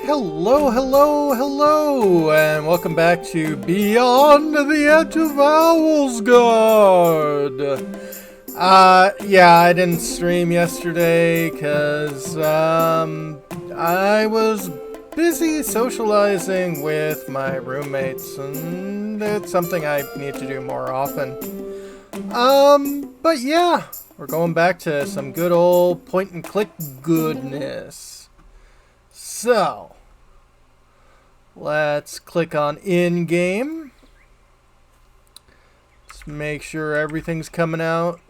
Hello, hello, hello, and welcome back to Beyond the Edge of Owlsgard. Yeah, I didn't stream yesterday because, I was busy socializing with my roommates, and it's something I need to do more often. But yeah, we're going back to some good old point-and-click goodness. So, let's click on in-game. Let's make sure everything's coming out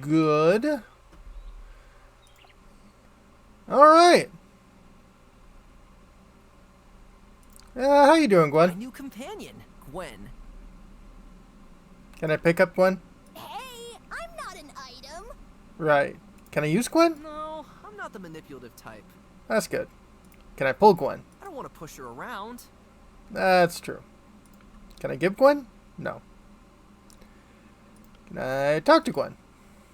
good. Alright. How you doing, Gwen? My new companion, Gwen. Can I pick up Gwen? Hey, I'm not an item. Right. Can I use Gwen? No, I'm not the manipulative type. That's good. Can I pull Gwen? I don't want to push her around. That's true. Can I give Gwen? No. Can I talk to Gwen?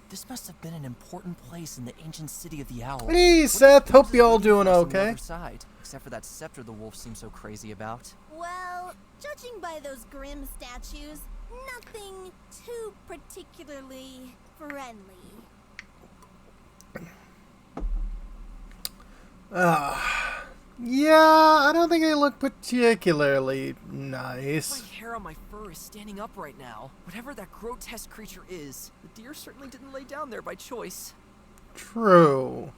This must have been an important place in the ancient city of the owls. Hey, Seth. Hope you all doing okay. Side, except for that scepter the wolves seem so crazy about. Well, judging by those grim statues, nothing too particularly friendly. Yeah, I don't think they look particularly nice. My hair on my fur is standing up right now. Whatever that grotesque creature is, the deer certainly didn't lay down there by choice. True.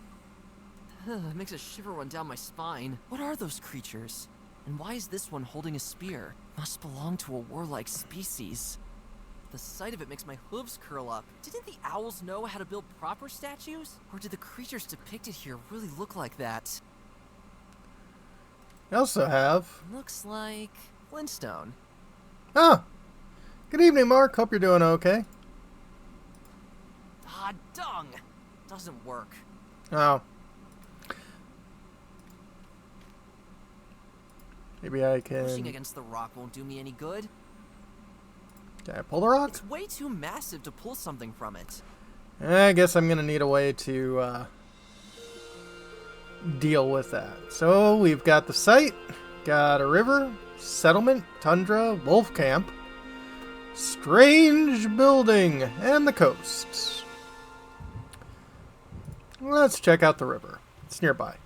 It makes a shiver run down my spine. What are those creatures? And why is this one holding a spear? Must belong to a warlike species. The sight of it makes my hooves curl up. Didn't the owls know how to build proper statues? Or did the creatures depicted here really look like that? I also have... Looks like Flintstone. Oh! Good evening, Mark. Hope you're doing okay. Ah, dung! Doesn't work. Oh. Maybe I Pushing can... against the rock won't do me any good. Can I pull the rock? It's way too massive to pull something from it. I guess I'm gonna need a way to, deal with that. So, we've got the site, got a river, settlement, tundra, wolf camp, strange building, and the coast. Let's check out the river. It's nearby.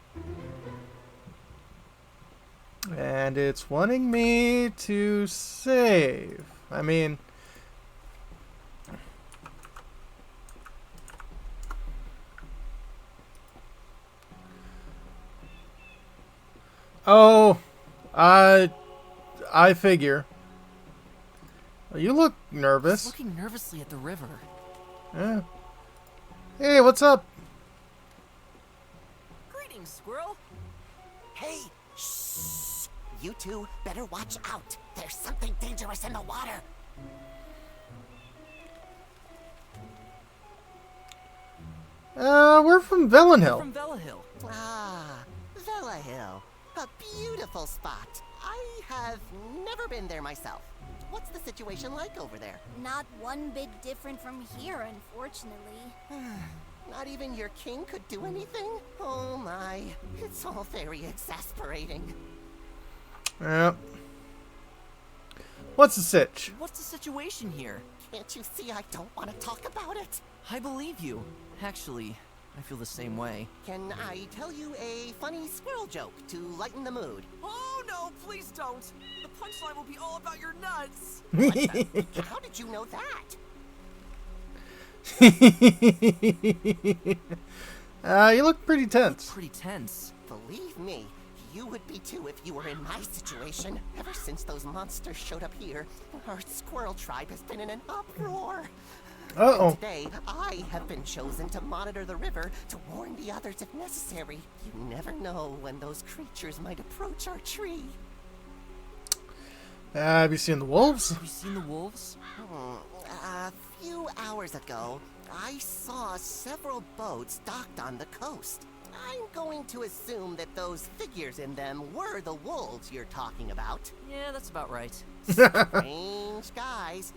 And it's wanting me to save. I mean... Oh, I figure. Well, you look nervous. He's looking nervously at the river. Yeah. Hey, what's up? Greetings, squirrel. Hey, shh! You two better watch out. There's something dangerous in the water. We're from Vellenhill. From Vellahill. Ah, Vela Hill. A beautiful spot. I have never been there myself. What's the situation like over there? Not one bit different from here, unfortunately. Not even your king could do anything? Oh my, it's all very exasperating. Yep. What's the sitch? What's the situation here? Can't you see I don't want to talk about it? I believe you. Actually, I feel the same way. Can I tell you a funny squirrel joke to lighten the mood? Oh no, please don't! The punchline will be all about your nuts! How did you know that? You look pretty tense. Pretty tense. Believe me, you would be too if you were in my situation. Ever since those monsters showed up here, our squirrel tribe has been in an uproar. Uh-oh. And today, I have been chosen to monitor the river to warn the others if necessary. You never know when those creatures might approach our tree. Have you seen the wolves? Have you seen the wolves? A few hours ago, I saw several boats docked on the coast. I'm going to assume that those figures in them were the wolves you're talking about. Yeah, that's about right. Strange guys.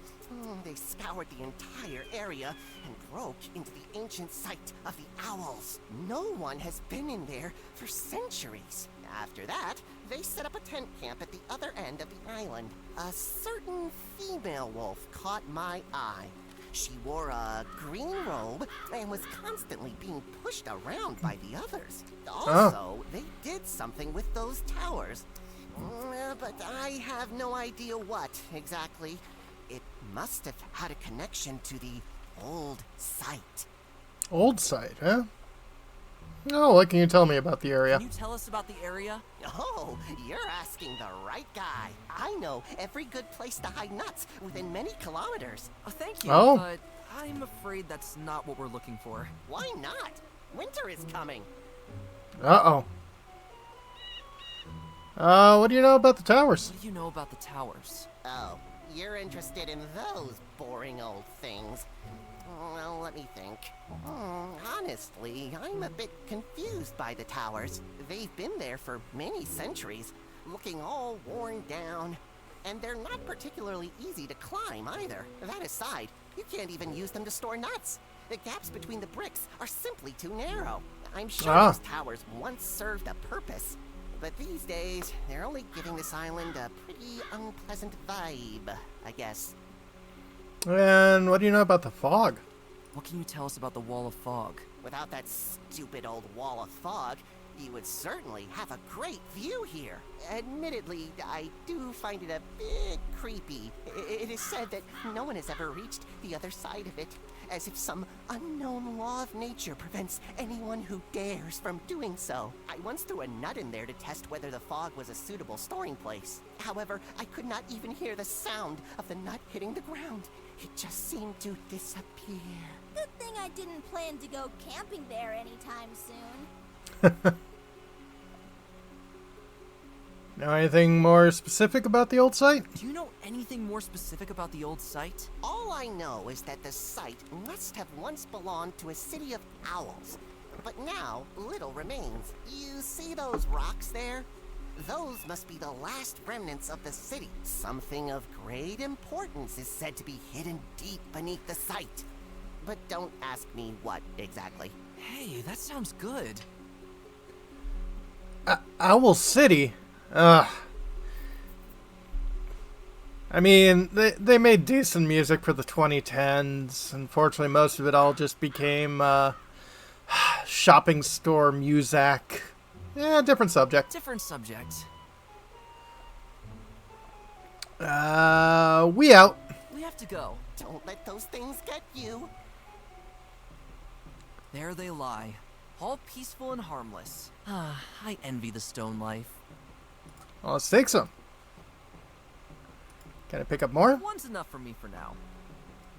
They scoured the entire area and broke into the ancient site of the owls. No one has been in there for centuries. After that, they set up a tent camp at the other end of the island. A certain female wolf caught my eye. She wore a green robe and was constantly being pushed around by the others. Also, they did something with those towers. But I have no idea what exactly. It must have had a connection to the old site. Old site, huh? Oh, what can you tell me about the area? Can you tell us about the area? Oh, you're asking the right guy. I know every good place to hide nuts within many kilometers. Oh, thank you, Oh. but I'm afraid that's not what we're looking for. Why not? Winter is coming. Uh-oh. What do you know about the towers? What do you know about the towers? Oh, you're interested in those boring old things. Well, let me think. Honestly, I'm a bit confused by the towers. They've been there for many centuries, looking all worn down. And they're not particularly easy to climb either. That aside, you can't even use them to store nuts. The gaps between the bricks are simply too narrow. I'm sure those towers once served a purpose. But these days, they're only giving this island a pretty unpleasant vibe, I guess. And what do you know about the fog? What can you tell us about the wall of fog? Without that stupid old wall of fog, you would certainly have a great view here. Admittedly, I do find it a bit creepy. It is said that no one has ever reached the other side of it, as if some unknown law of nature prevents anyone who dares from doing so. I once threw a nut in there to test whether the fog was a suitable storing place. However, I could not even hear the sound of the nut hitting the ground. It just seemed to disappear. Good thing I didn't plan to go camping there anytime soon. Know anything more specific about the old site? Do you know anything more specific about the old site? All I know is that the site must have once belonged to a city of owls. But now, little remains. You see those rocks there? Those must be the last remnants of the city. Something of great importance is said to be hidden deep beneath the site. But don't ask me what exactly. Hey, that sounds good. Owl City? Ugh. I mean, they made decent music for the 2010s. Unfortunately, most of it all just became shopping store music. Yeah, different subject. Different subject. We out. We have to go. Don't let those things get you. There they lie, all peaceful and harmless. I envy the stone life. Well, let's take some. Can I pick up more? One's enough for me for now.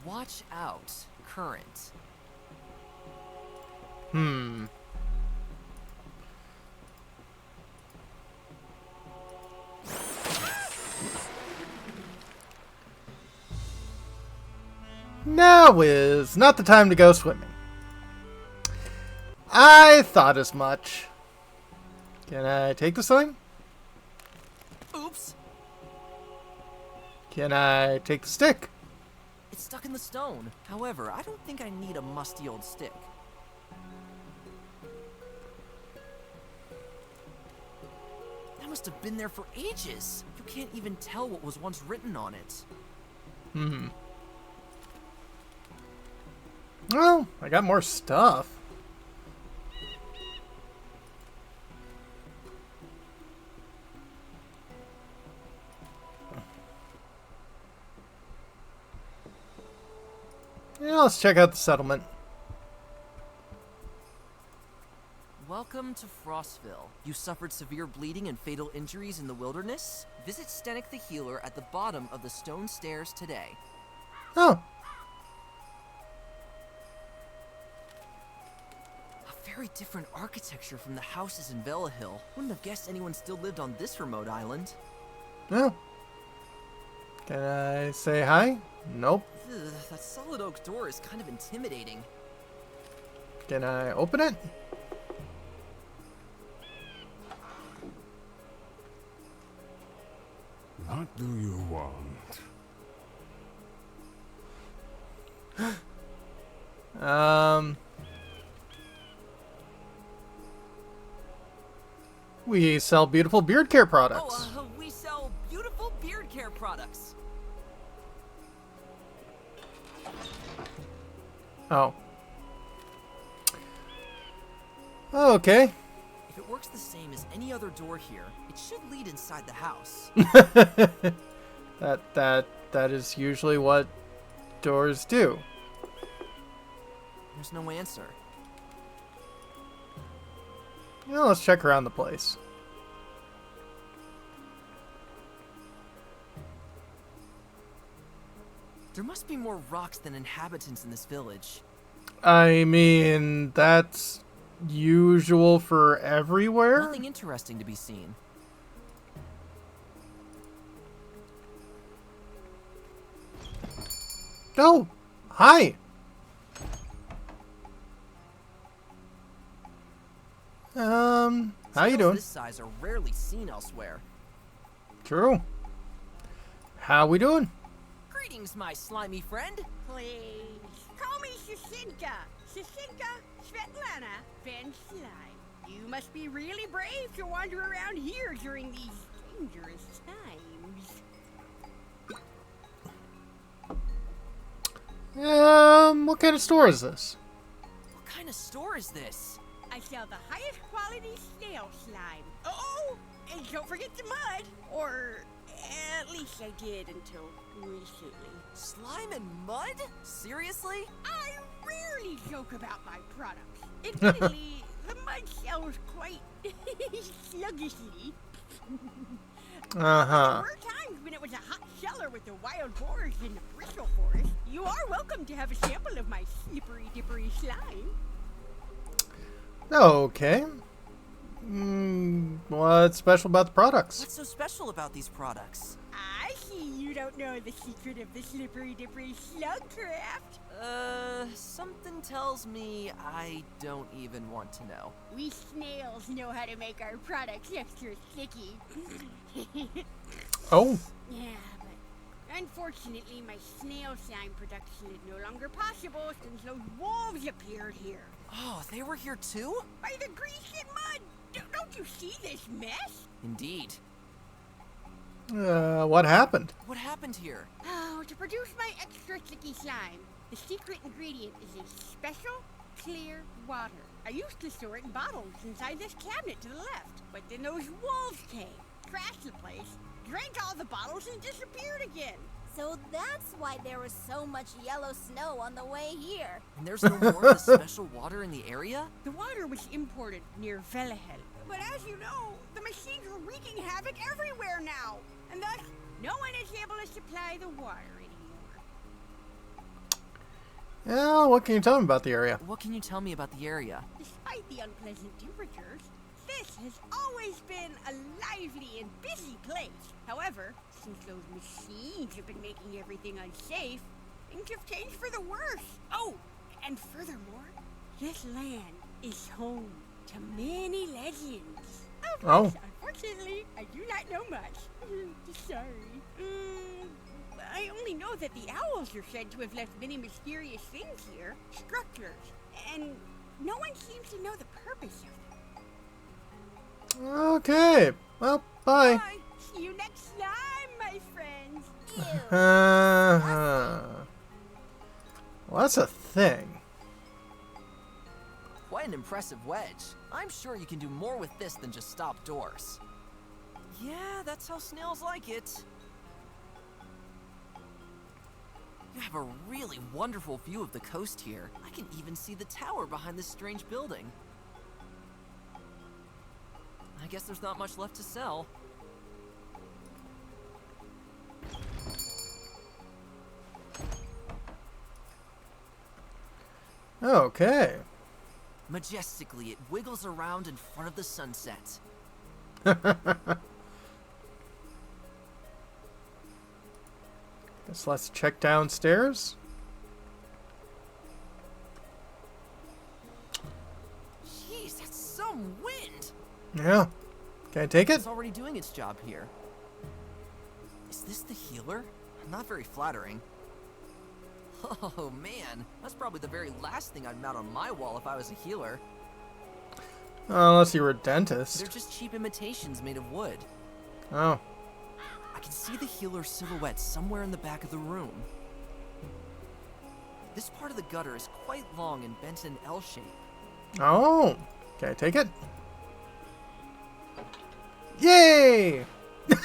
Watch out, current. Now is not the time to go swimming. I thought as much. Can I take the sling? Oops! Can I take the stick? It's stuck in the stone. However, I don't think I need a musty old stick. That must have been there for ages. You can't even tell what was once written on it. Well, I got more stuff. Yeah, let's check out the settlement. Welcome to Frostville. You suffered severe bleeding and fatal injuries in the wilderness? Visit Stenik the Healer at the bottom of the stone stairs today. Oh, A very different architecture from the houses in Vela Hill. Wouldn't have guessed anyone still lived on this remote island. no. Can I say hi? Nope. Ugh, that solid oak door is kind of intimidating. Can I open it? What do you want? We sell beautiful beard care products. Oh, we sell beautiful beard care products. Oh. Okay. If it works the same as any other door here, it should lead inside the house. That is usually what doors do. There's no answer. Well, let's check around the place. There must be more rocks than inhabitants in this village. I mean, that's usual for everywhere. Nothing interesting to be seen. Oh, hi. How you Snails doing? this size are rarely seen elsewhere. True. How we doing? Greetings, my slimy friend. Please, call me Shisinka. Shisinka Svetlana Van Slime. You must be really brave to wander around here during these dangerous times. What kind of store is this? What kind of store is this? I sell the highest quality snail slime. Oh, and don't forget the mud. Or at least I did until recently. Slime and mud? Seriously? I rarely joke about my products. Admittedly, the mud sells quite sluggishly. Uh-huh. There were times when it was a hot cellar with the wild boars in the bristle forest. You are welcome to have a sample of my slippery dippery slime. Okay. What's special about the products? What's so special about these products? I see you don't know the secret of the slippery dippery slug craft. Something tells me I don't even want to know. We snails know how to make our products extra sticky. Oh. Yeah, but unfortunately my snail slime production is no longer possible since those wolves appeared here. Oh, they were here too? By the grease and mud! Don't you see this mess? Indeed. What happened? What happened here? Oh, to produce my extra sticky slime, the secret ingredient is a special, clear water. I used to store it in bottles inside this cabinet to the left, but then those wolves came, trashed the place, drank all the bottles, and disappeared again. So that's why there was so much yellow snow on the way here. And there's no more of the special water in the area? The water was imported near Velahel. But as you know, the machines are wreaking havoc everywhere now. And thus, no one is able to supply the water anymore. Yeah, what can you tell me about the area? What can you tell me about the area? Despite the unpleasant temperatures, this has always been a lively and busy place. However, since those machines have been making everything unsafe, things have changed for the worse. Oh, and furthermore, this land is home to many legends. Oh. Unfortunately, I do not know much. Sorry. I only know that the owls are said to have left many mysterious things here, structures, and no one seems to know the purpose of them. Okay. Well, bye. Bye. See you next time, my friends. Ew. Well, that's a thing. Quite an impressive wedge. I'm sure you can do more with this than just stop doors. Yeah, that's how snails like it. You have a really wonderful view of the coast here. I can even see the tower behind this strange building. I guess there's not much left to sell. Okay. Majestically, it wiggles around in front of the sunset. Guess let's check downstairs. Jeez, that's some wind! Yeah. Can I take it? It's already doing its job here. Is this the healer? Not very flattering. Oh man, that's probably the very last thing I'd mount on my wall if I was a healer. Unless you were a They're dentist. just cheap imitations made of wood. Oh. I can see the healer's silhouette somewhere in the back of the room. This part of the gutter is quite long and bent in an L shape. Oh. Can I take it? Yay! Even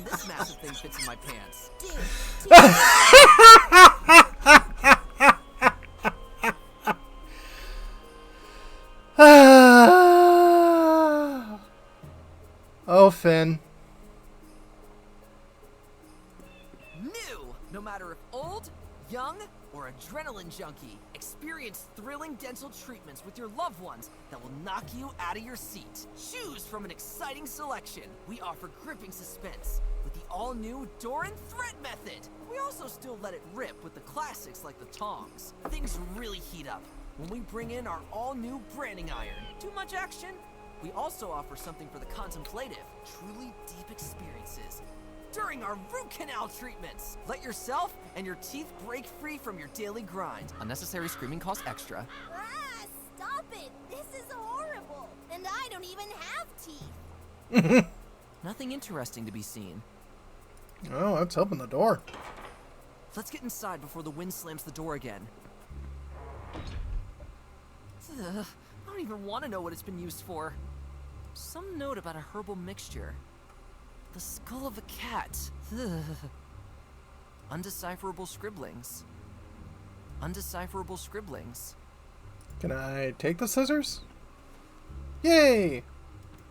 this massive thing fits in my pants. Oh, Finn. New! No matter if old, young, or adrenaline junkie, experience thrilling dental treatments with your loved ones that will knock you out of your seat. Choose from an exciting selection. We offer gripping suspense with the all-new door and thread method. We also still let it rip with the classics like the tongs. Things really heat up when we bring in our all-new branding iron. Too much action? We also offer something for the contemplative, truly deep experiences during our root canal treatments. Let yourself and your teeth break free from your daily grind. Unnecessary screaming costs extra. Ah, stop it! This is horrible! And I don't even have teeth! Nothing interesting to be seen. Oh, let's open the door. Let's get inside before the wind slams the door again. Ugh, I don't even want to know what it's been used for. Some note about a herbal mixture. The skull of a cat. Ugh. Undecipherable scribblings. Undecipherable scribblings. Can I take the scissors? Yay!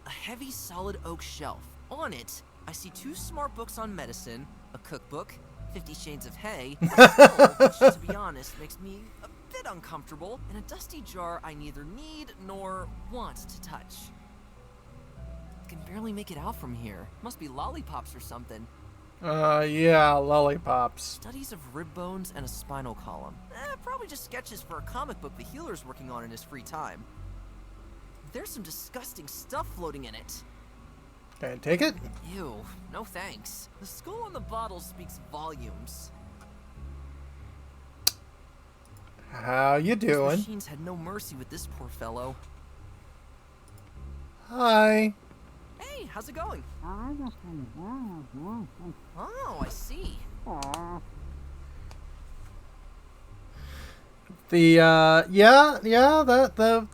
A heavy, solid oak shelf. On it, I see 2 smart books on medicine, a cookbook, 50 Shades of Hay, a skull, which, to be honest, makes me a bit uncomfortable, and a dusty jar I neither need nor want to touch. I can barely make it out from here. Must be lollipops or something. Yeah, lollipops. Studies of rib bones and a spinal column. Probably just sketches for a comic book the healer's working on in his free time. There's some disgusting stuff floating in it. Can I take it? Ew, no thanks. The skull on the bottle speaks volumes. How you These doing? machines had no mercy with this poor fellow. Hi. Hey, how's it going? Oh, I see. The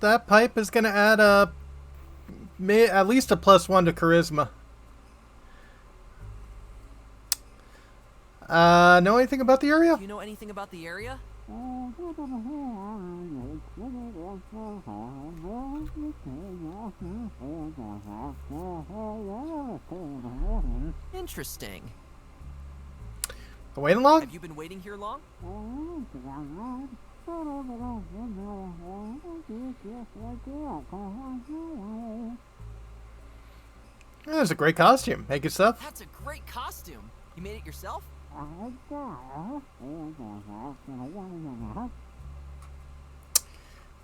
that pipe is gonna add at least a +1 to charisma. Know anything about the area? Do you know anything about the area? Interesting. Waiting long? Have you been waiting here long? That's a great costume. Make good stuff. That's a great costume. You made it yourself?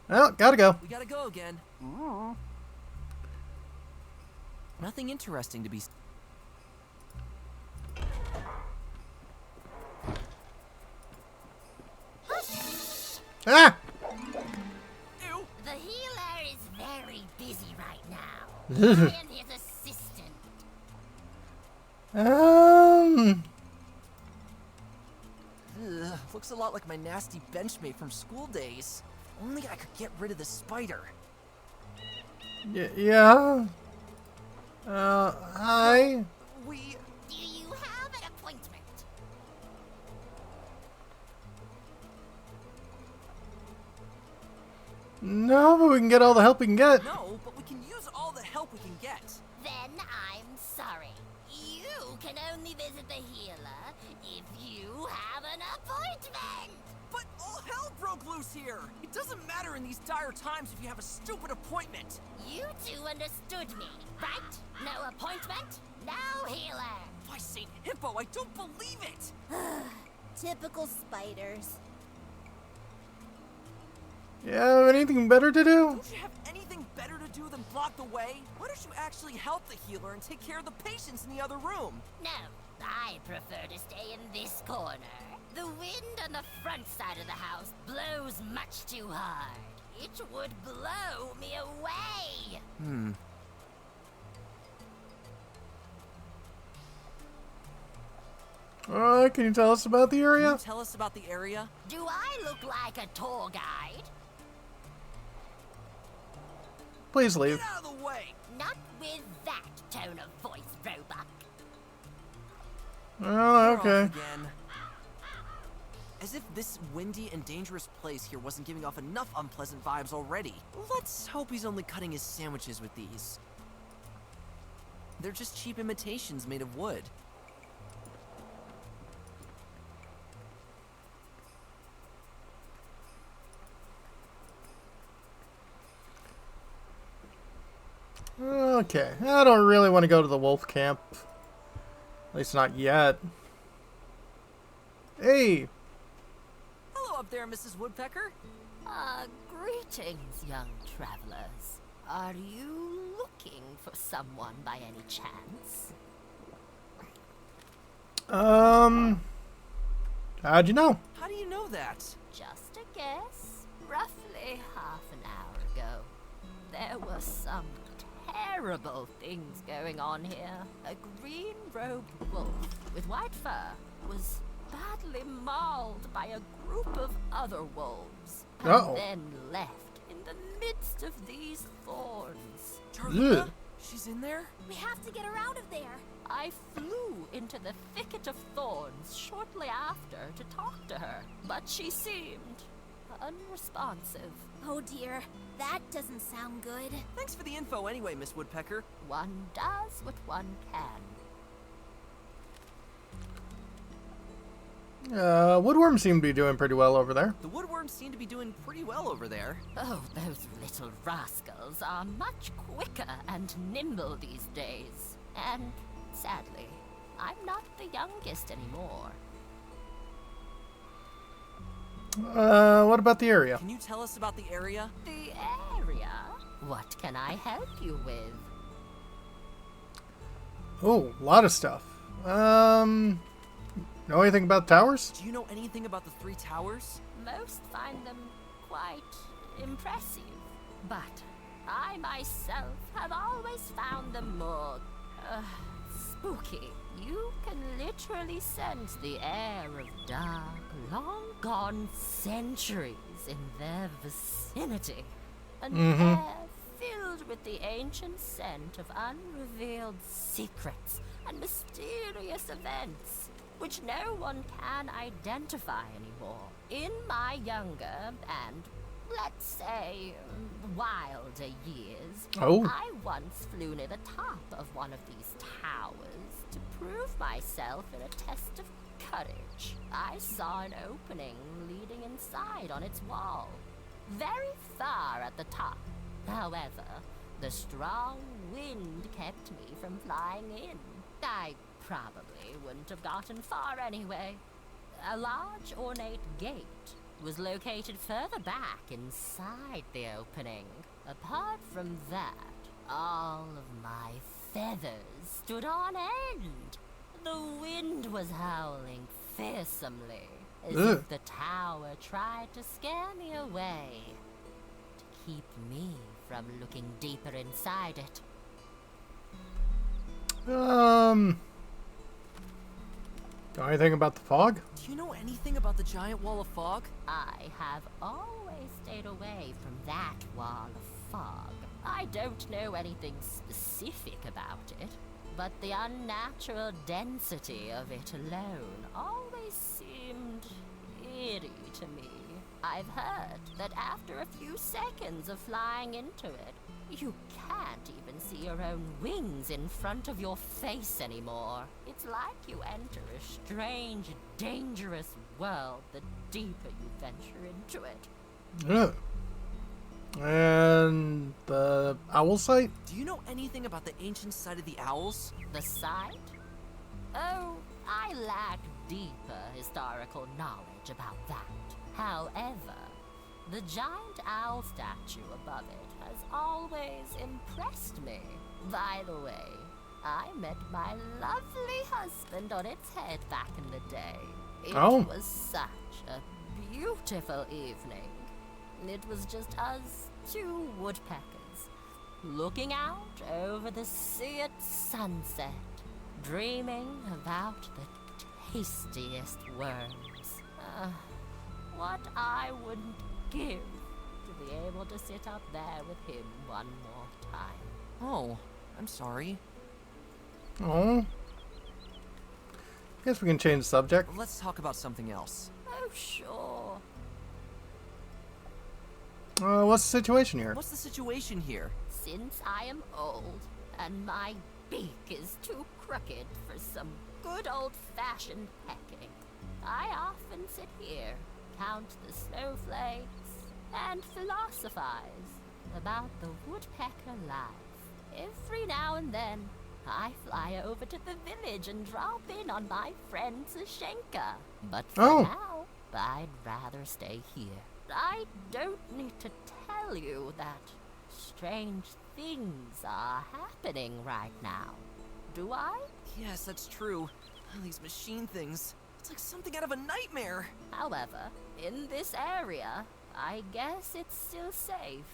Well, gotta go. We gotta go again. Nothing interesting to be. Ah! Ew! The healer is very busy right now. I am his assistant. Ugh, looks a lot like my nasty benchmate from school days. If only I could get rid of the spider. Yeah. Hi. We... Do you have an appointment? No, but we can get all the help we can get. No, but we can use all the help we can get. Then I'm sorry. You can only visit the healer if you have an appointment. But all hell broke loose here. It doesn't matter in these dire times if you have a stupid appointment. You two understood me, right? No appointment, no healer. By St. Hippo, I don't believe it. Typical spiders. Yeah, anything better to do? Don't you have anything better to do than block the way? Why don't you actually help the healer and take care of the patients in the other room? No, I prefer to stay in this corner. The wind on the front side of the house blows much too hard. It would blow me away. Can you tell us about the Can area? you tell us about the area? Do I look like a tour guide? Please leave. Get out of the way! Not with that tone of voice, Roebuck. Oh, You're okay. off again. As if this windy and dangerous place here wasn't giving off enough unpleasant vibes already. Let's hope he's only cutting his sandwiches with these. They're just cheap imitations made of wood. Okay, I don't really want to go to the wolf camp. At least not yet. Hey! Hello up there, Mrs. Woodpecker. Greetings, young travelers. Are you looking for someone by any chance? How'd you know? How do you know that? Just a guess. Roughly half an hour ago, there were some terrible things going on here. A green-robed wolf with white fur was badly mauled by a group of other wolves, and Uh-oh. then left in the midst of these thorns. Charlotta? Ugh. She's in there? We have to get her out of there. I flew into the thicket of thorns shortly after to talk to her, but she seemed unresponsive. Oh dear, that doesn't sound good. Thanks for the info anyway, Miss Woodpecker. One does what one can. Woodworms seem to be doing pretty well over there. The woodworms seem to be doing pretty well over there. Oh, those little rascals are much quicker and nimble these days. And sadly, I'm not the youngest anymore. What about the area? Can you tell us about the area? The area? What can I help you with? Oh, a lot of stuff. Know anything about towers? Do you know anything about the 3 towers? Most find them quite impressive, but I myself have always found them more spooky. You can literally sense the air of dark, long-gone centuries in their vicinity. An air filled with the ancient scent of unrevealed secrets and mysterious events, which no one can identify anymore. In my younger and, let's say, wilder years, I once flew near the top of one of these towers to prove myself in a test of courage. I saw an opening leading inside on its wall, very far at the top. However, the strong wind kept me from flying in. I probably wouldn't have gotten far anyway. A large ornate gate was located further back inside the opening. Apart from that, all of my feathers stood on end. The wind was howling fearsomely, as if the tower tried to scare me away, to keep me from looking deeper inside it. Know anything about the fog? Do you know anything about the giant wall of fog? I have always stayed away from that wall of fog. I don't know anything specific about it, but the unnatural density of it alone always seemed eerie to me. I've heard that after a few seconds of flying into it, you can't even see your own wings in front of your face anymore. It's like you enter a strange, dangerous world the deeper you venture into it. Ugh. And the owl site? Do you know anything about the ancient site of the owls? The site? Oh, I lack deeper historical knowledge about that. However, the giant owl statue above it has always always impressed me. By the way, I met my lovely husband on its head back in the day. It was such a beautiful evening. It was just us two woodpeckers, looking out over the sea at sunset, dreaming about the tastiest worms. What I wouldn't give to be able to sit up there with him one more time. Oh, I'm sorry. Oh. Guess we can change the subject. Let's talk about something else. Oh, sure. What's the situation here? What's the situation here? Since I am old and my beak is too crooked for some good old-fashioned pecking, I often sit here, count the snowflakes, and philosophize about the woodpecker life. Every now and then, I fly over to the village and drop in on my friend Zashenka. But for now, I'd rather stay here. I don't need to tell you that strange things are happening right now. Do I? Yes, that's true. These machine things. It's like something out of a nightmare. However, in this area, I guess it's still safe.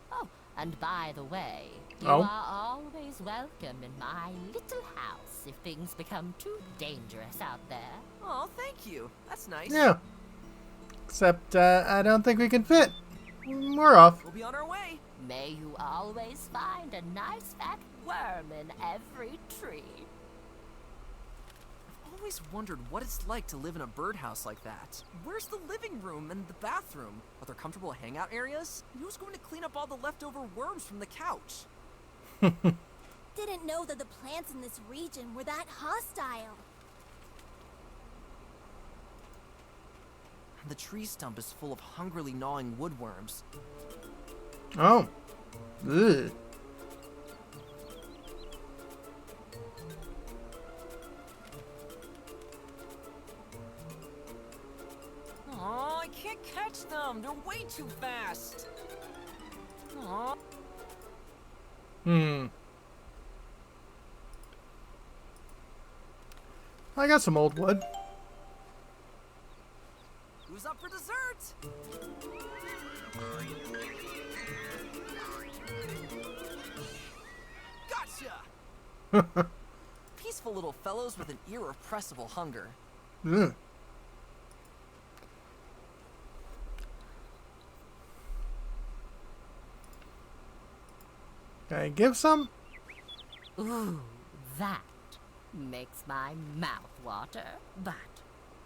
Oh, and by the way, you are always welcome in my little house if things become too dangerous out there. Oh, thank you. That's nice. Yeah. Except, I don't think we can fit. We're off. We'll be on our way. May you always find a nice fat worm in every tree. I've always wondered what it's like to live in a birdhouse like that. Where's the living room and the bathroom? Are there comfortable hangout areas? And who's going to clean up all the leftover worms from the couch? Didn't know that the plants in this region were that hostile. The tree stump is full of hungrily gnawing woodworms. Oh. Ugh. Aw, I can't catch them. They're way too fast. Aw. I got some old wood. Who's up for dessert? Gotcha! Peaceful little fellows with an irrepressible hunger. Ugh. Can I give some? Ooh, that makes my mouth water. But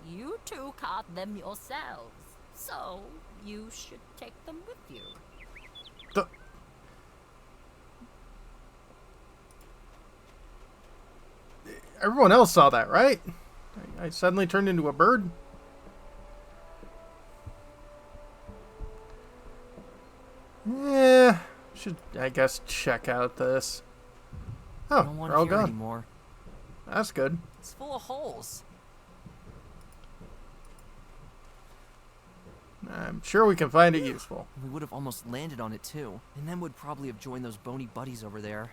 you two caught them yourselves, so you should take them with you. Everyone else saw that, right? I suddenly turned into a bird. Yeah, should, I guess, check out this. Oh, No one they're all here gone. anymore. That's good. It's full of holes. I'm sure we can find it useful. We would have almost landed on it too, and then would probably have joined those bony buddies over there.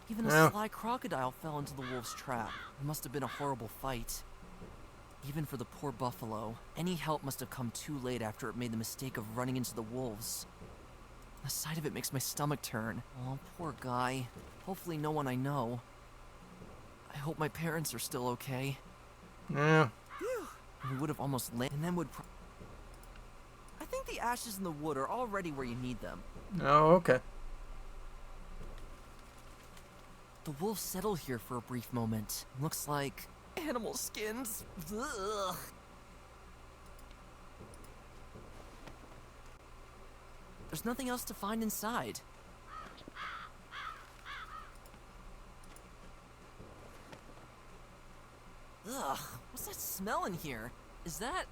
Even a Yeah. sly crocodile fell into the wolf's trap. It must have been a horrible fight. Even for the poor buffalo, any help must have come too late after it made the mistake of running into the wolves. The sight of it makes my stomach turn. Oh, poor guy. Hopefully no one I know. I hope my parents are still okay. Yeah. We would have almost landed, and then would I think the ashes in the wood are already where you need them. Oh, okay. The wolves settle here for a brief moment. Looks like animal skins. Ugh. There's nothing else to find inside. Ugh, what's that smell in here? Is that...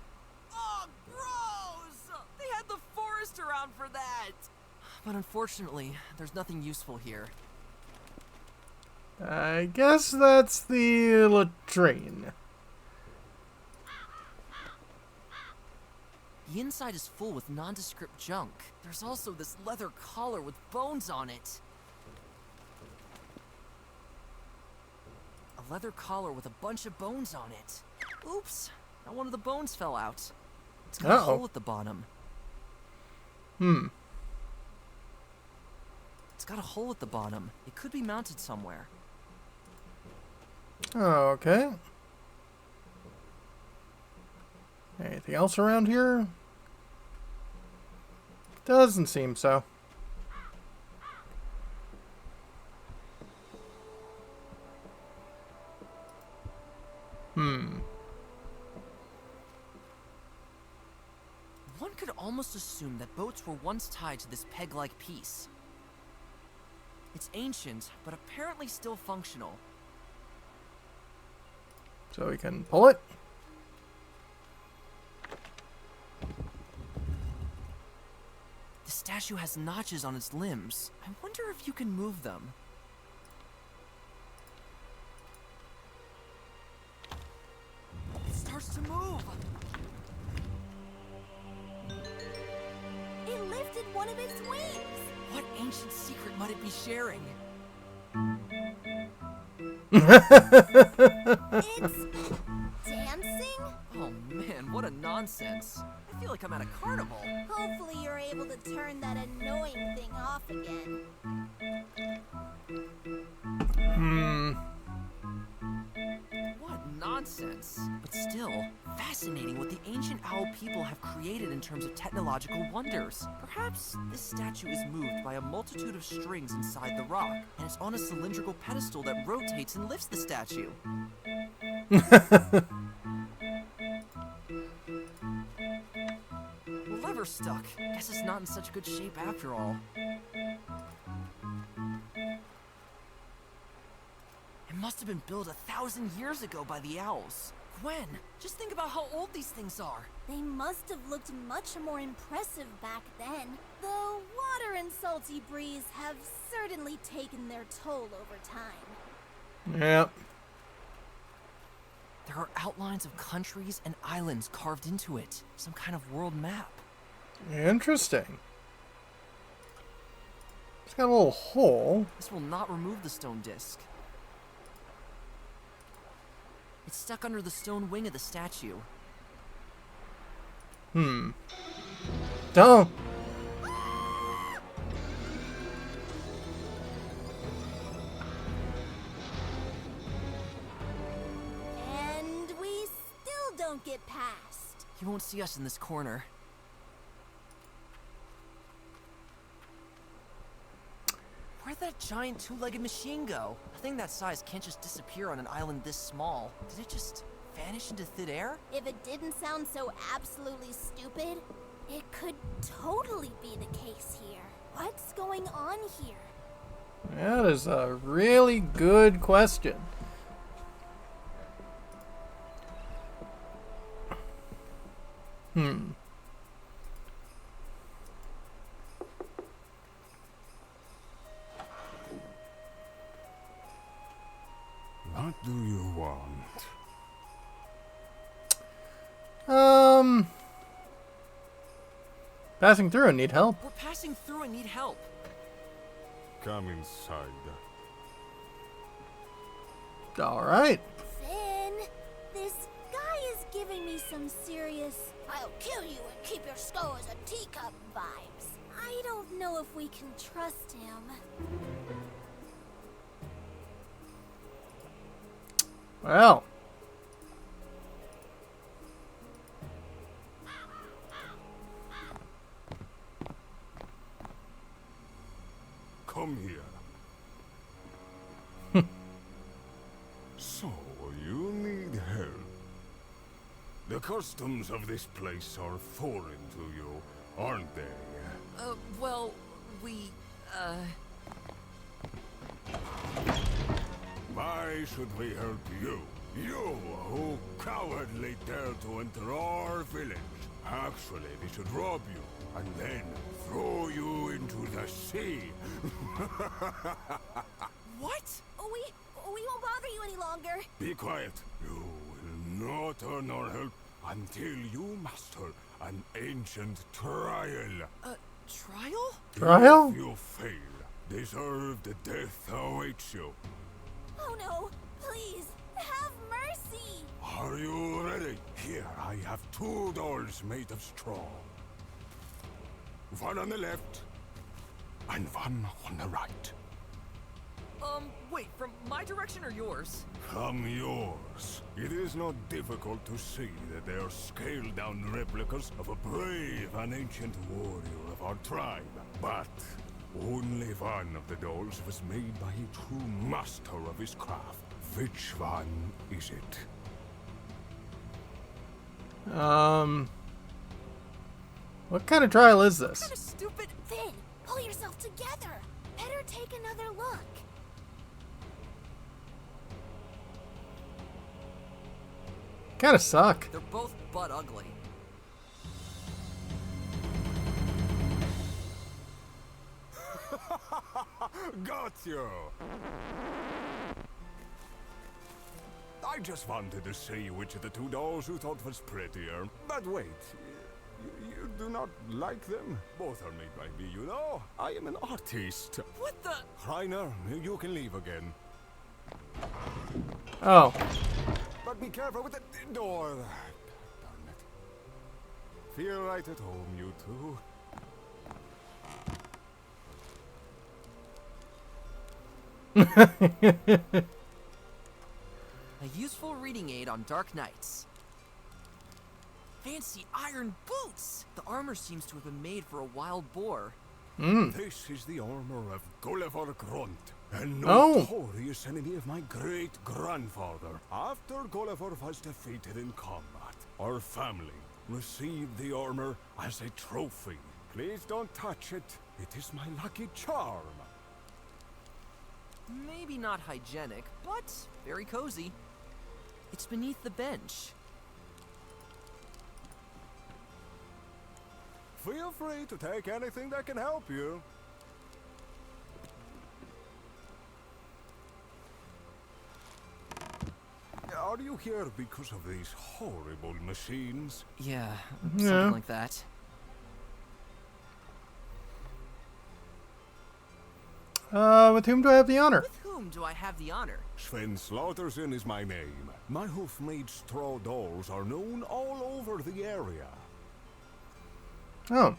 Oh, gross! They had the forest around for that! But unfortunately, there's nothing useful here. I guess that's the latrine. The inside is full with nondescript junk. There's also this leather collar with bones on it. A leather collar with a bunch of bones on it. Oops, now one of the bones fell out. It's got a hole at the bottom. It's got a hole at the bottom. It could be mounted somewhere. Okay. Anything else around here? Doesn't seem so. One could almost assume that boats were once tied to this peg-like piece. It's ancient, but apparently still functional. So we can pull it. The statue has notches on its limbs. I wonder if you can move them. It starts to move! It lifted one of its wings. What ancient secret might it be sharing? It's dancing? Oh man, what a nonsense. I feel like I'm at a carnival. Hopefully you're able to turn that annoying thing off again. What nonsense. But still, fascinating what the ancient owl people have created in terms of technological wonders. Perhaps this statue is moved by a multitude of strings inside the rock, and it's on a cylindrical pedestal that rotates and lifts the statue. Lever stuck. Guess it's not in such good shape after all. It must have been built 1,000 years ago by the owls. When? Just think about how old these things are. They must have looked much more impressive back then. The water and salty breeze have certainly taken their toll over time. Yep. There are outlines of countries and islands carved into it. Some kind of world map. Interesting. It's got a little hole. This will not remove the stone disc. It's stuck under the stone wing of the statue. Don't. And we still don't get past. You won't see us in this corner. Where'd that giant two-legged machine go? A thing that size can't just disappear on an island this small. Did it just vanish into thin air? If it didn't sound so absolutely stupid, it could totally be the case here. What's going on here? That is a really good question. What do you want? Passing through and need help. We're passing through and need help. Come inside. All right. Finn, this guy is giving me some serious "I'll kill you and keep your skull as a teacup" vibes. I don't know if we can trust him. Well. Come here. So, you need help. The customs of this place are foreign to you, aren't they? Well, we, Why should we help you? You who cowardly dare to enter our village. Actually, we should rob you and then throw you into the sea. what? We won't bother you any longer. Be quiet. You will not earn our help until you master an ancient trial. Trial? Trial? If you fail, deserved death awaits you. Oh no, please, have mercy! Are you ready? Here I have 2 doors made of straw. One on the left, and one on the right. Wait, from my direction or yours? From yours. It is not difficult to see that they are scaled-down replicas of a brave and ancient warrior of our tribe. But only one of the dolls was made by a true master of his craft. Which one is it? What kind of trial is What kind this? of stupid... Finn, pull yourself together. Better take another look. Kind of suck. They're both butt ugly. Got you! I just wanted to see which of the 2 dolls you thought was prettier. But wait, you do not like them? Both are made by me, you know. I am an artist. What the... Reiner, you can leave again. Oh. But be careful with the door. Darn it. Feel right at home, you two. A useful reading aid on dark nights. Fancy iron boots! The armor seems to have been made for a wild boar. This is the armor of Gulliver Grunt, a Oh. notorious enemy of my great-grandfather. After Gulliver was defeated in combat, our family received the armor as a trophy. Please don't touch it. It is my lucky charm. Maybe not hygienic, but very cozy. It's beneath the bench. Feel free to take anything that can help you. Are you here because of these horrible machines? Yeah, Yeah. something like that. With whom do I have the honor? With whom do I have the honor? Sven Slaughterson is my name. My hoof-made straw dolls are known all over the area. Oh.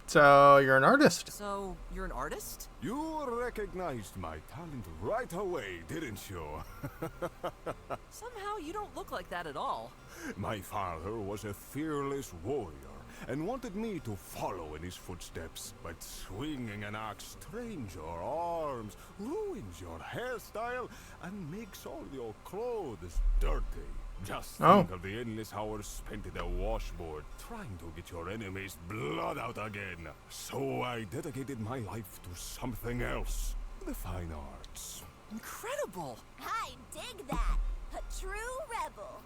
So, you're an artist? So, you're an artist? You recognized my talent right away, didn't you? Somehow you don't look like that at all. My father was a fearless warrior and wanted me to follow in his footsteps. But swinging an axe strains your arms, ruins your hairstyle, and makes all your clothes dirty. Just think of the endless hours spent in the washboard trying to get your enemy's blood out again. So I dedicated my life to something else. The fine arts. Incredible! I dig that. A true rebel.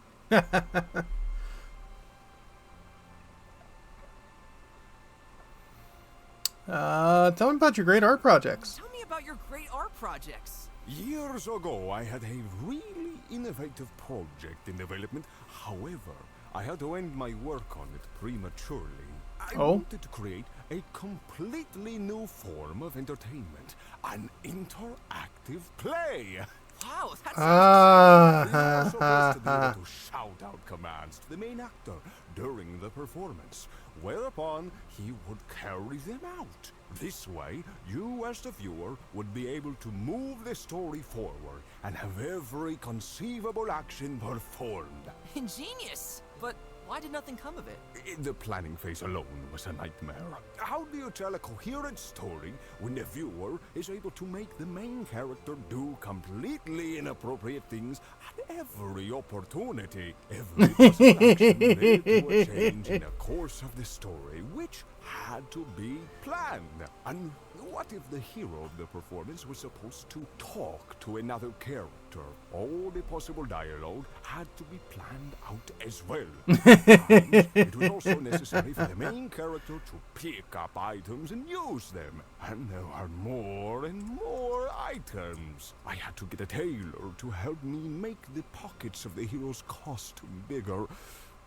Tell me about your great art projects. Tell me about your great art projects. Years ago, I had a really innovative project in development. However, I had to end my work on it prematurely. I wanted to create a completely new form of entertainment, an interactive play. Wow, that's It is also best to be able to shout out commands to the main actor during the performance, whereupon he would carry them out. This way, you as the viewer would be able to move the story forward and have every conceivable action performed. ingenious. But why did nothing come of it? The planning phase alone was a nightmare. How do you tell a coherent story when the viewer is able to make the main character do completely inappropriate things at every opportunity? Every possible action led to a change in the course of the story, which had to be planned. And what if the hero of the performance was supposed to talk to another character? All the possible dialogue had to be planned out as well. And it was also necessary for the main character to pick up items and use them. And there are more and more items. I had to get a tailor to help me make the pockets of the hero's costume bigger.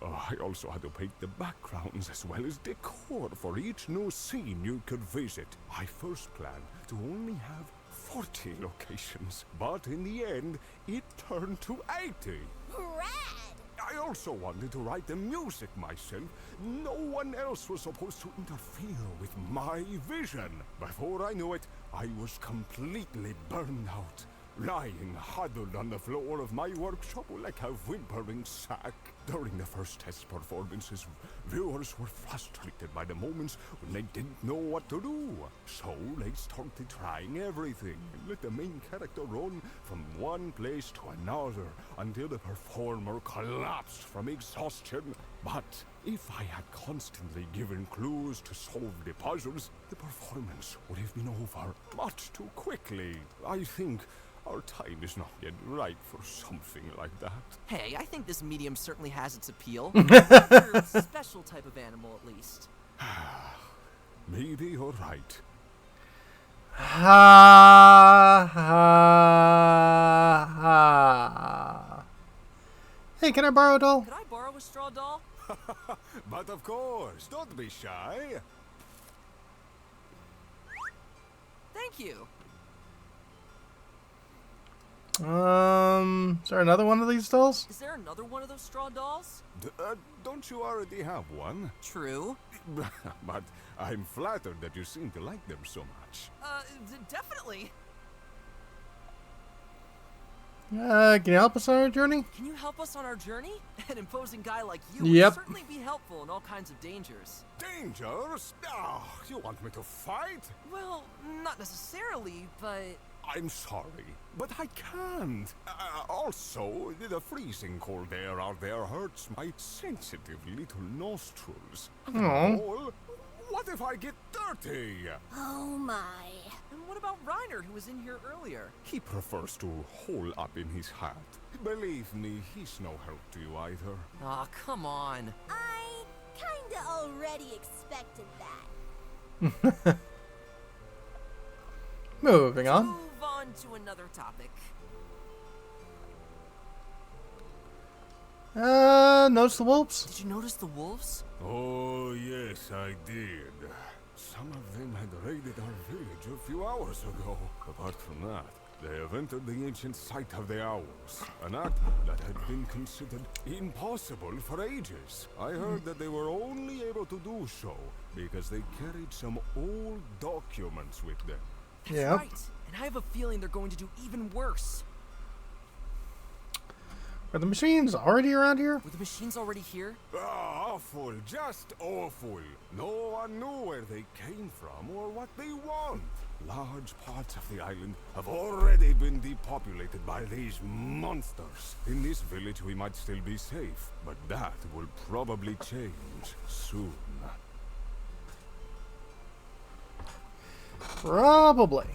I also had to paint the backgrounds as well as decor for each new scene you could visit. I first planned to only have 40 locations, but in the end, it turned to 80. Rad! I also wanted to write the music myself. No one else was supposed to interfere with my vision. Before I knew it, I was completely burned out, lying huddled on the floor of my workshop like a whimpering sack. During the first test performances, viewers were frustrated by the moments when they didn't know what to do. So they started trying everything and let the main character run from one place to another until the performer collapsed from exhaustion. But if I had constantly given clues to solve the puzzles, the performance would have been over much too quickly. I think our time is not yet right for something like that. Hey, I think this medium certainly has its appeal. You're a special type of animal, at least. Maybe you're right. Ha ha ha. Hey, can I borrow a doll? Could I borrow a straw doll? But of course, don't be shy. Thank you. Is there another one of these dolls? Is there another one of those straw dolls? Don't you already have one? True. But I'm flattered that you seem to like them so much. Definitely. Can you help us on our journey? Can you help us on our journey? An imposing guy like you Yep. would certainly be helpful in all kinds of dangers. Dangers? Oh, you want me to fight? Well, not necessarily, but... I'm sorry, but I can't. Also, the freezing cold air out there hurts my sensitive little nostrils. Aw. What if I get dirty? Oh my. And what about Reiner, who was in here earlier? He prefers to hole up in his hat. Believe me, he's no help to you either. Aw, come on. I kinda already expected that. Moving on. Move on to another topic. Notice the wolves? Did you notice the wolves? Oh, yes, I did. Some of them had raided our village a few hours ago. Apart from that, they have entered the ancient site of the Owls, an act that had been considered impossible for ages. I heard that they were only able to do so because they carried some old documents with them. That's Yep. right. And I have a feeling they're going to do even worse. Are the machines already around here? Were the machines already here? Awful, just awful. No one knew where they came from or what they want. Large parts of the island have already been depopulated by these monsters. In this village we might still be safe, but that will probably change soon. Probably.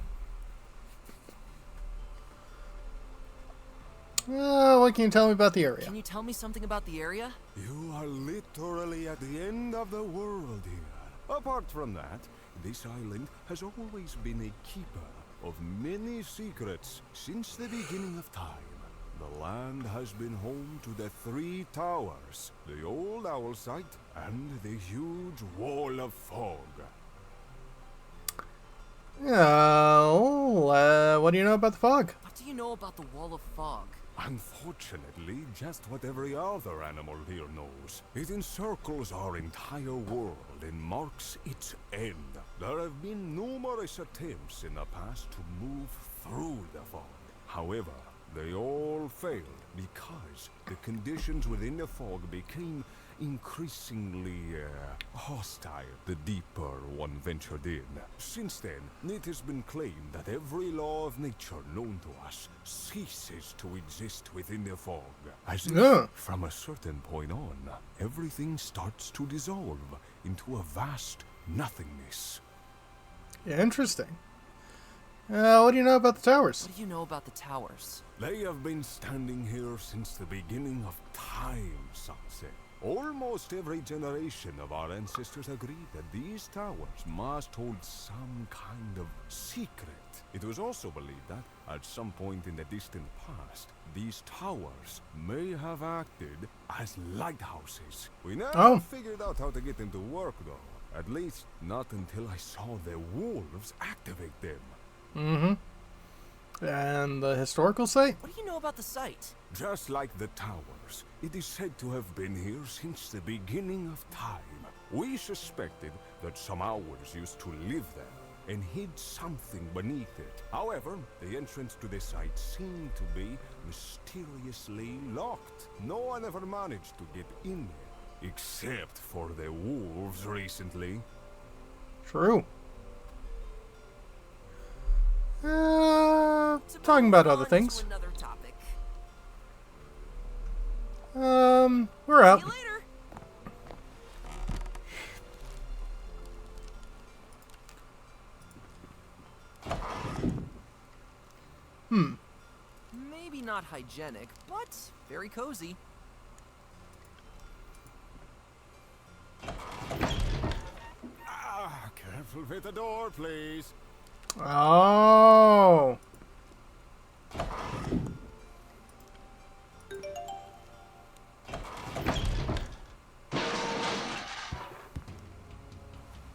What can you tell me about the area? Can you tell me something about the area? You are literally at the end of the world here. Apart from that, this island has always been a keeper of many secrets since the beginning of time. The land has been home to the 3 towers, the old owl site, and the huge wall of fog. What do you know about the fog? What do you know about the wall of fog? Unfortunately, just what every other animal here knows. It encircles our entire world and marks its end. There have been numerous attempts in the past to move through the fog. However, they all failed because the conditions within the fog became increasingly hostile the deeper one ventured in. Since then, it has been claimed that every law of nature known to us ceases to exist within the fog. As if from a certain point on, everything starts to dissolve into a vast nothingness. Interesting. What do you know about the towers? What do you know about the towers? They have been standing here since the beginning of time, some say. Almost every generation of our ancestors agreed that these towers must hold some kind of secret. It was also believed that, at some point in the distant past, these towers may have acted as lighthouses. We never figured out how to get them to work, though. At least, not until I saw the wolves activate them. Mm-hmm. And the historical site? What do you know about the site? Just like the towers, it is said to have been here since the beginning of time. We suspected that some owls used to live there and hid something beneath it. However, the entrance to the site seemed to be mysteriously locked. No one ever managed to get in there, except for the wolves recently. True. Talking about other things. Another topic. We're out. See you later. Maybe not hygienic, but very cozy. Ah, careful with the door, please. Oh.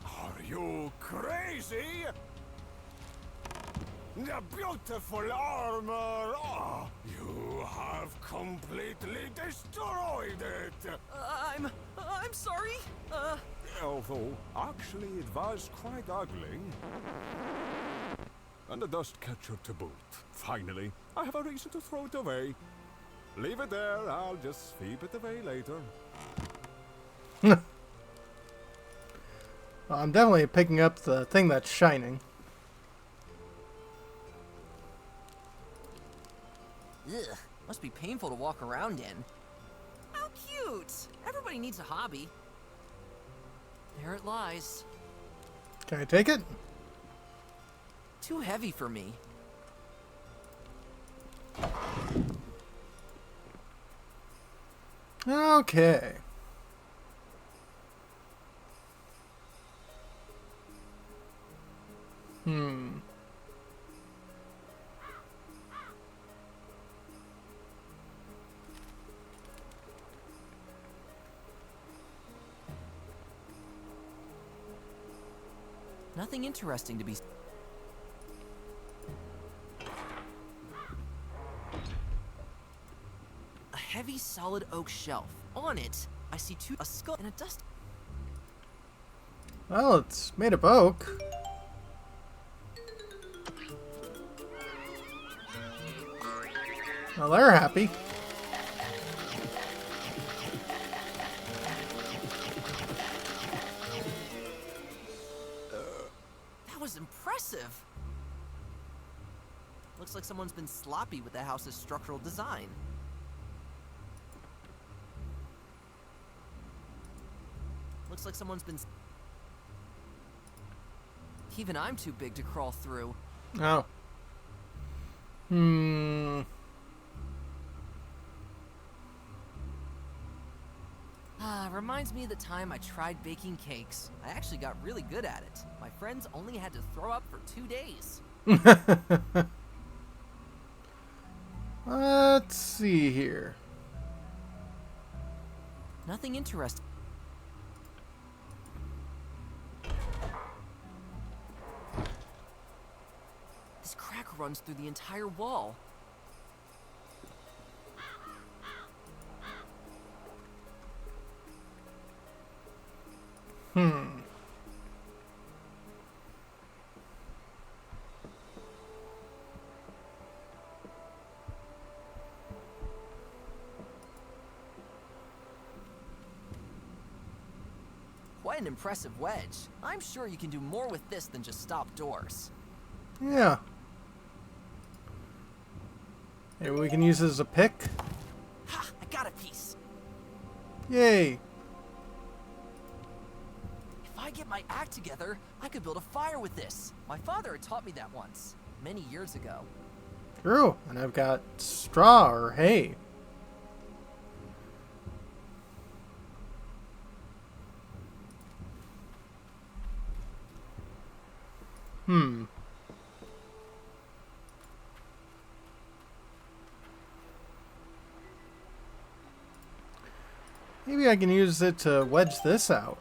Are you crazy? The beautiful armor! Oh, you have completely destroyed it! I'm sorry. Although, actually, it was quite ugly. And a dust catcher to boot. Finally, I have a reason to throw it away. Leave it there, I'll just sweep it away later. I'm definitely picking up the thing that's shining. Ugh, must be painful to walk around in. How cute! Everybody needs a hobby. There it lies. Can I take it? Too heavy for me. Okay. Nothing interesting to be... A heavy solid oak shelf. On it, I see a skull and a dust... Well, it's made of oak. Well, they're happy. That was impressive! Looks like someone's been sloppy with the house's structural design. Looks like someone's been... Even I'm too big to crawl through. Oh. Reminds me of the time I tried baking cakes. I actually got really good at it. My friends only had to throw up for 2 days. Let's see here. Nothing interesting. This crack runs through the entire wall. Quite an impressive wedge. I'm sure you can do more with this than just stop doors. Yeah. Maybe we can use it as a pick. Ha! I got a piece. Yay. If I get my act together, I could build a fire with this. My father had taught me that once, many years ago. True. And I've got straw or hay. Maybe I can use it to wedge this out.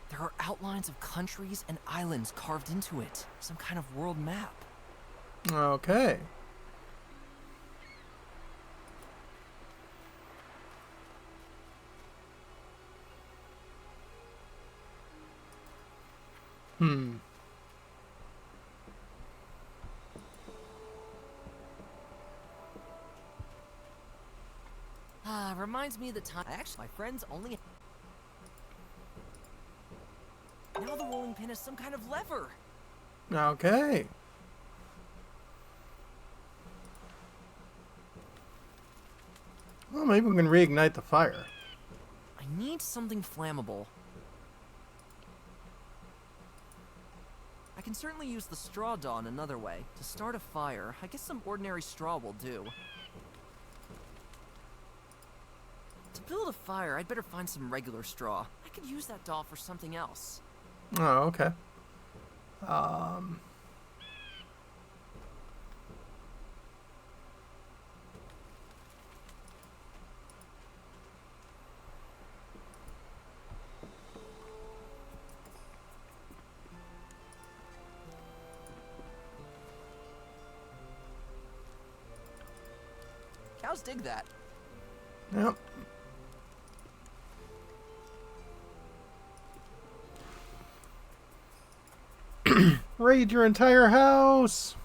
There are outlines of countries and islands carved into it. Some kind of world map. Okay. Reminds me of the time. Actually, my friends only. Now the rolling pin is some kind of lever. Okay. Well, maybe we can reignite the fire. I need something flammable. I can certainly use the straw dawn another way. To start a fire, I guess some ordinary straw will do. To build a fire, I'd better find some regular straw. I could use that daw for something else. Oh, okay. Cows dig that. Yep. Raid your entire house.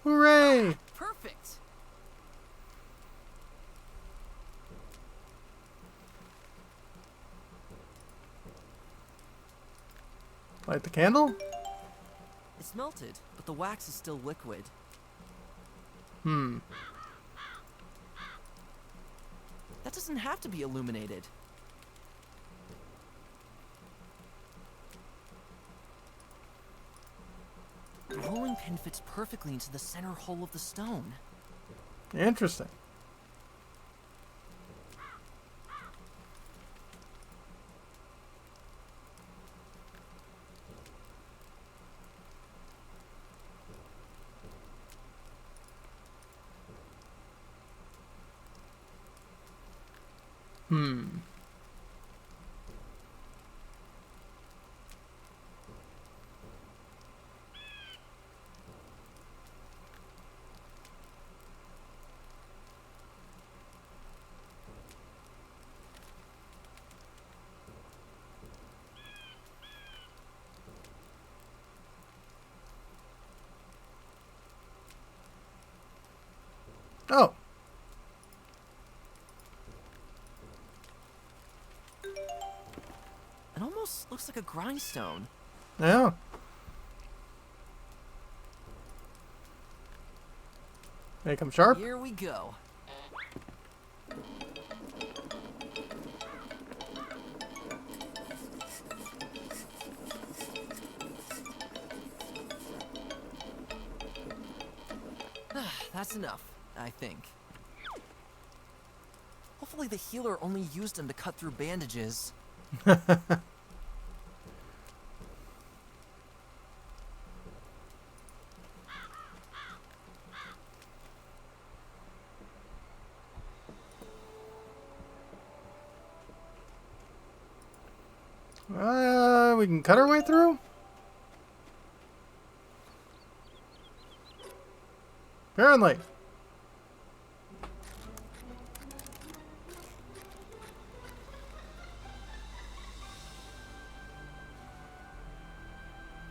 Hooray! Perfect! Light the candle? It's melted, but the wax is still liquid. That doesn't have to be illuminated. The rolling pin fits perfectly into the center hole of the stone. Interesting. Oh. It almost looks like a grindstone. Yeah. Make them sharp? Here we go. That's enough, I think. Hopefully the healer only used them to cut through bandages. We can cut our way through? Apparently.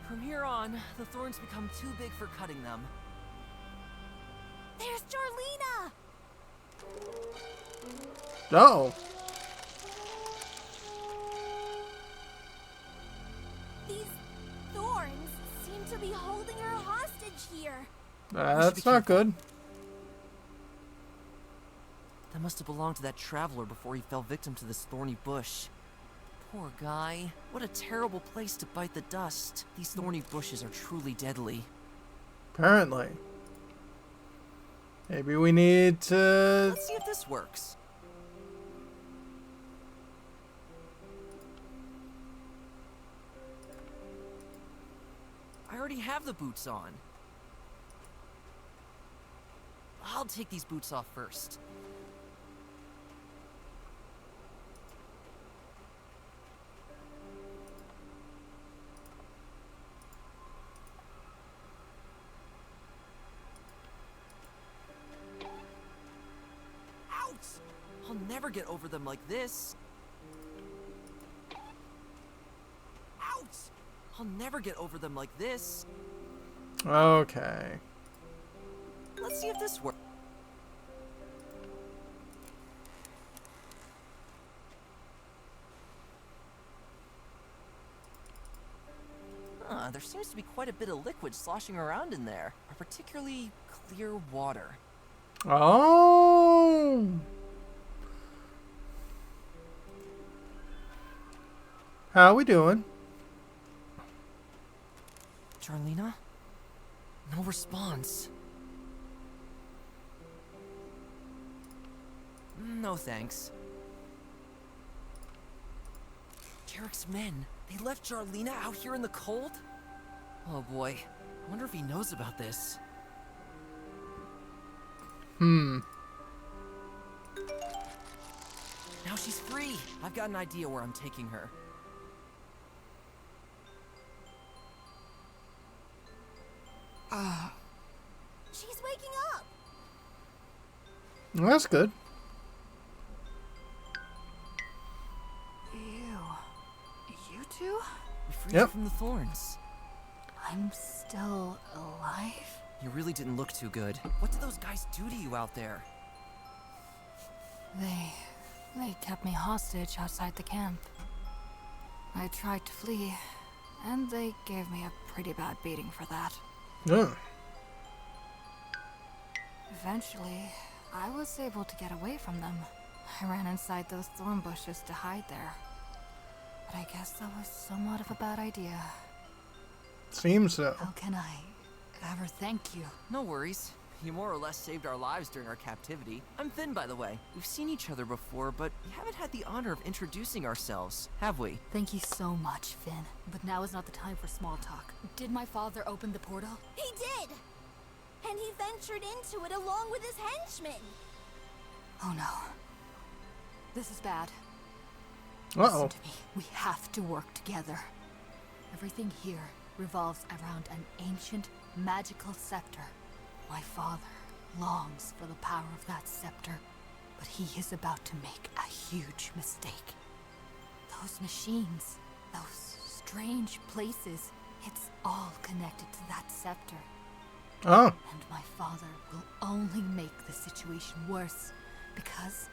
From here on, the thorns become too big for cutting them. There's Jorlina! Oh. These thorns seem to be holding her hostage here. That's not good. That must have belonged to that traveler before he fell victim to this thorny bush. Poor guy. What a terrible place to bite the dust. These thorny bushes are truly deadly. Apparently. Maybe we need to... Let's see if this works. I already have the boots on. I'll take these boots off first. Ouch! I'll never get over them like this. Ouch! I'll never get over them like this. Okay. Let's see if this works. There seems to be quite a bit of liquid sloshing around in there. A particularly clear water. Oh. How we doing? Charlena? No response. No thanks. Jarek's men. They left Charlena out here in the cold? Oh boy. I wonder if he knows about this. Hmm. Now she's free. I've got an idea where I'm taking her. She's waking up. Well, that's good. You two? We freed Yep. her from the thorns. I'm still alive? You really didn't look too good. What did those guys do to you out there? They kept me hostage outside the camp. I tried to flee, and they gave me a pretty bad beating for that. Yeah. Eventually, I was able to get away from them. I ran inside those thorn bushes to hide there. But I guess that was somewhat of a bad idea. Seems so. How can I ever thank you? No worries. You more or less saved our lives during our captivity. I'm Finn, by the way. We've seen each other before, but we haven't had the honor of introducing ourselves, have we? Thank you so much, Finn. But now is not the time for small talk. Did my father open the portal? He did. And he ventured into it along with his henchmen. Oh no. This is bad. Uh-oh. Listen to me. We have to work together. Everything here revolves around an ancient, magical scepter. My father longs for the power of that scepter, but he is about to make a huge mistake. Those machines, those strange places, it's all connected to that scepter. Oh. And my father will only make the situation worse because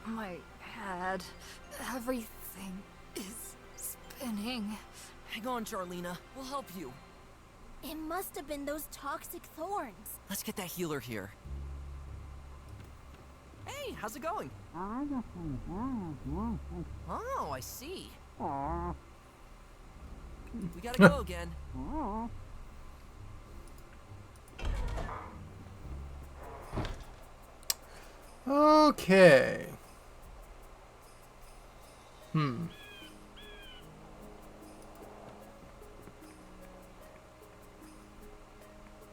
my head, everything is spinning. Hang on, Charlena. We'll help you. It must have been those toxic thorns. Let's get that healer here. Hey, how's it going? Oh, I see. We gotta go again. Okay.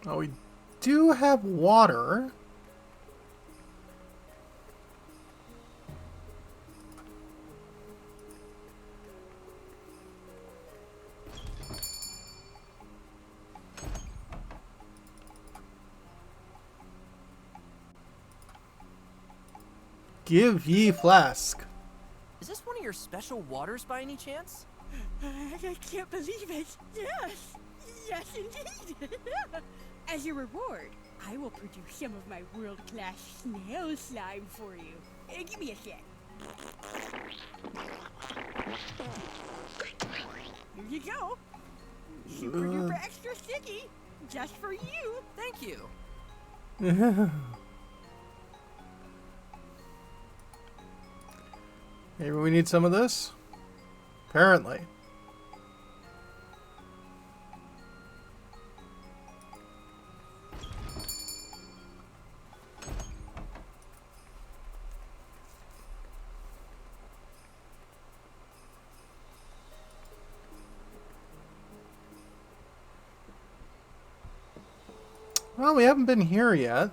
Oh, we do have water. Give ye flask. Is this one of your special waters by any chance? I can't believe it. Yes. Yes, indeed. As a reward, I will produce some of my world-class snail slime for you. Give me a sec. Here you go. Super duper extra sticky. Just for you. Thank you. Maybe we need some of this? Apparently. Well, we haven't been here yet.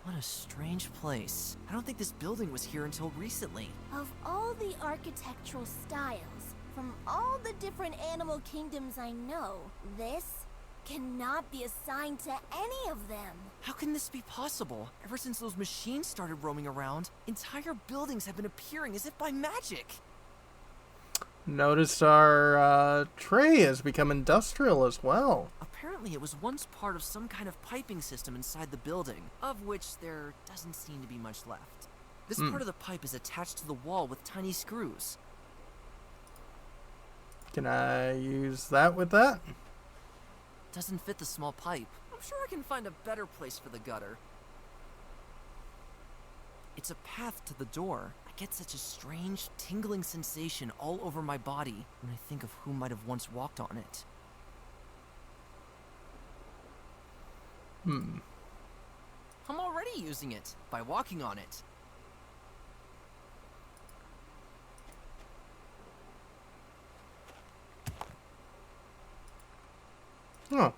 What a strange place. I don't think this building was here until recently. Of all the architectural styles, from all the different animal kingdoms I know, this cannot be assigned to any of them. How can this be possible? Ever since those machines started roaming around, entire buildings have been appearing as if by magic. Notice our tray has become industrial as well. Apparently it was once part of some kind of piping system inside the building, of which there doesn't seem to be much left. This part of the pipe is attached to the wall with tiny screws. Can I use that with that? Doesn't fit the small pipe. I'm sure I can find a better place for the gutter. It's a path to the door. I get such a strange, tingling sensation all over my body when I think of who might have once walked on it. I'm already using it by walking on it. Oh.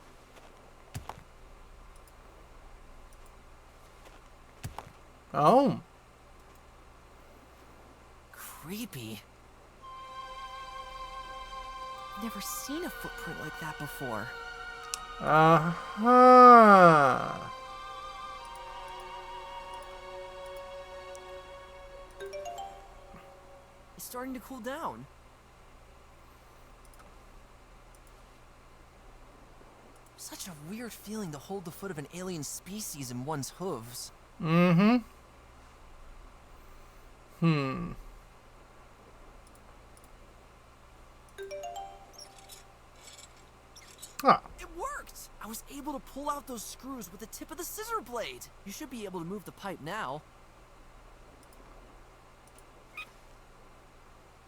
Oh. Creepy. Never seen a footprint like that before. Uh-huh. It's starting to cool down. Such a weird feeling to hold the foot of an alien species in one's hooves. Mm-hmm. Ah. It worked! I was able to pull out those screws with the tip of the scissor blade. You should be able to move the pipe now.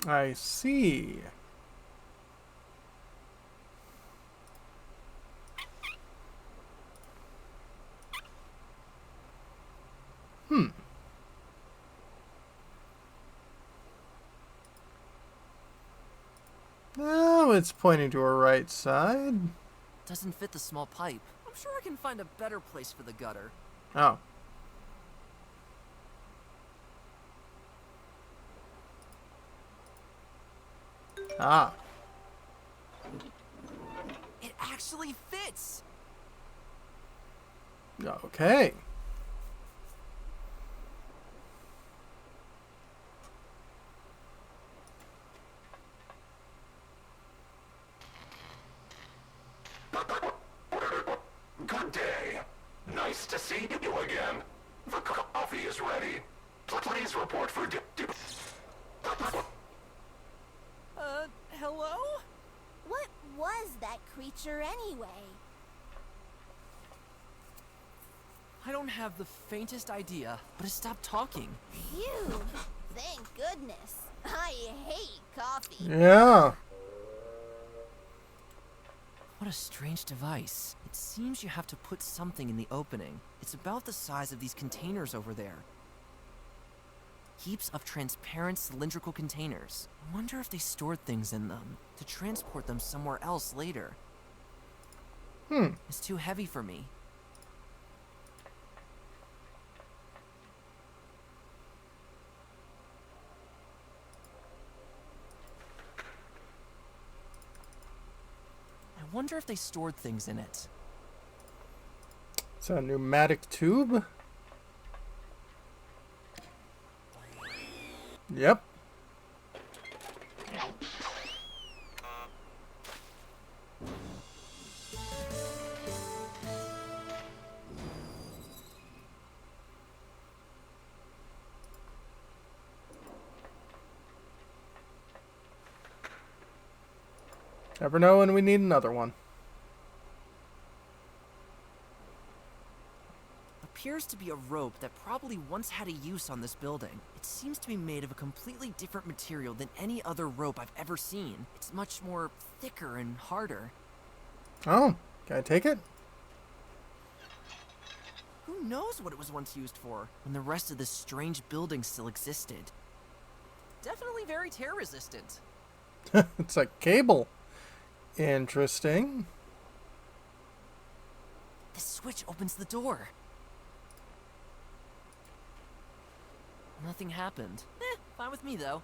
I see. Now it's pointing to our right side. Doesn't fit the small pipe. I'm sure I can find a better place for the gutter. Oh. Ah. It actually fits! Okay. Good day. Nice to see you again. The coffee is ready. Please report for Hello? What was that creature anyway? I don't have the faintest idea, but it stopped talking. Phew. Thank goodness. I hate coffee. Yeah. What a strange device. It seems you have to put something in the opening. It's about the size of these containers over there. Heaps of transparent cylindrical containers. I wonder if they stored things in them to transport them somewhere else later. It's too heavy for me. I wonder if they stored things in it. It's a pneumatic tube. Yep. Never know when we need another one. Appears to be a rope that probably once had a use on this building. It seems to be made of a completely different material than any other rope I've ever seen. It's much more thicker and harder. Oh, can I take it? Who knows what it was once used for, when the rest of this strange building still existed. Definitely very tear resistant. It's like cable. Interesting. The switch opens the door. Nothing happened. Fine with me though.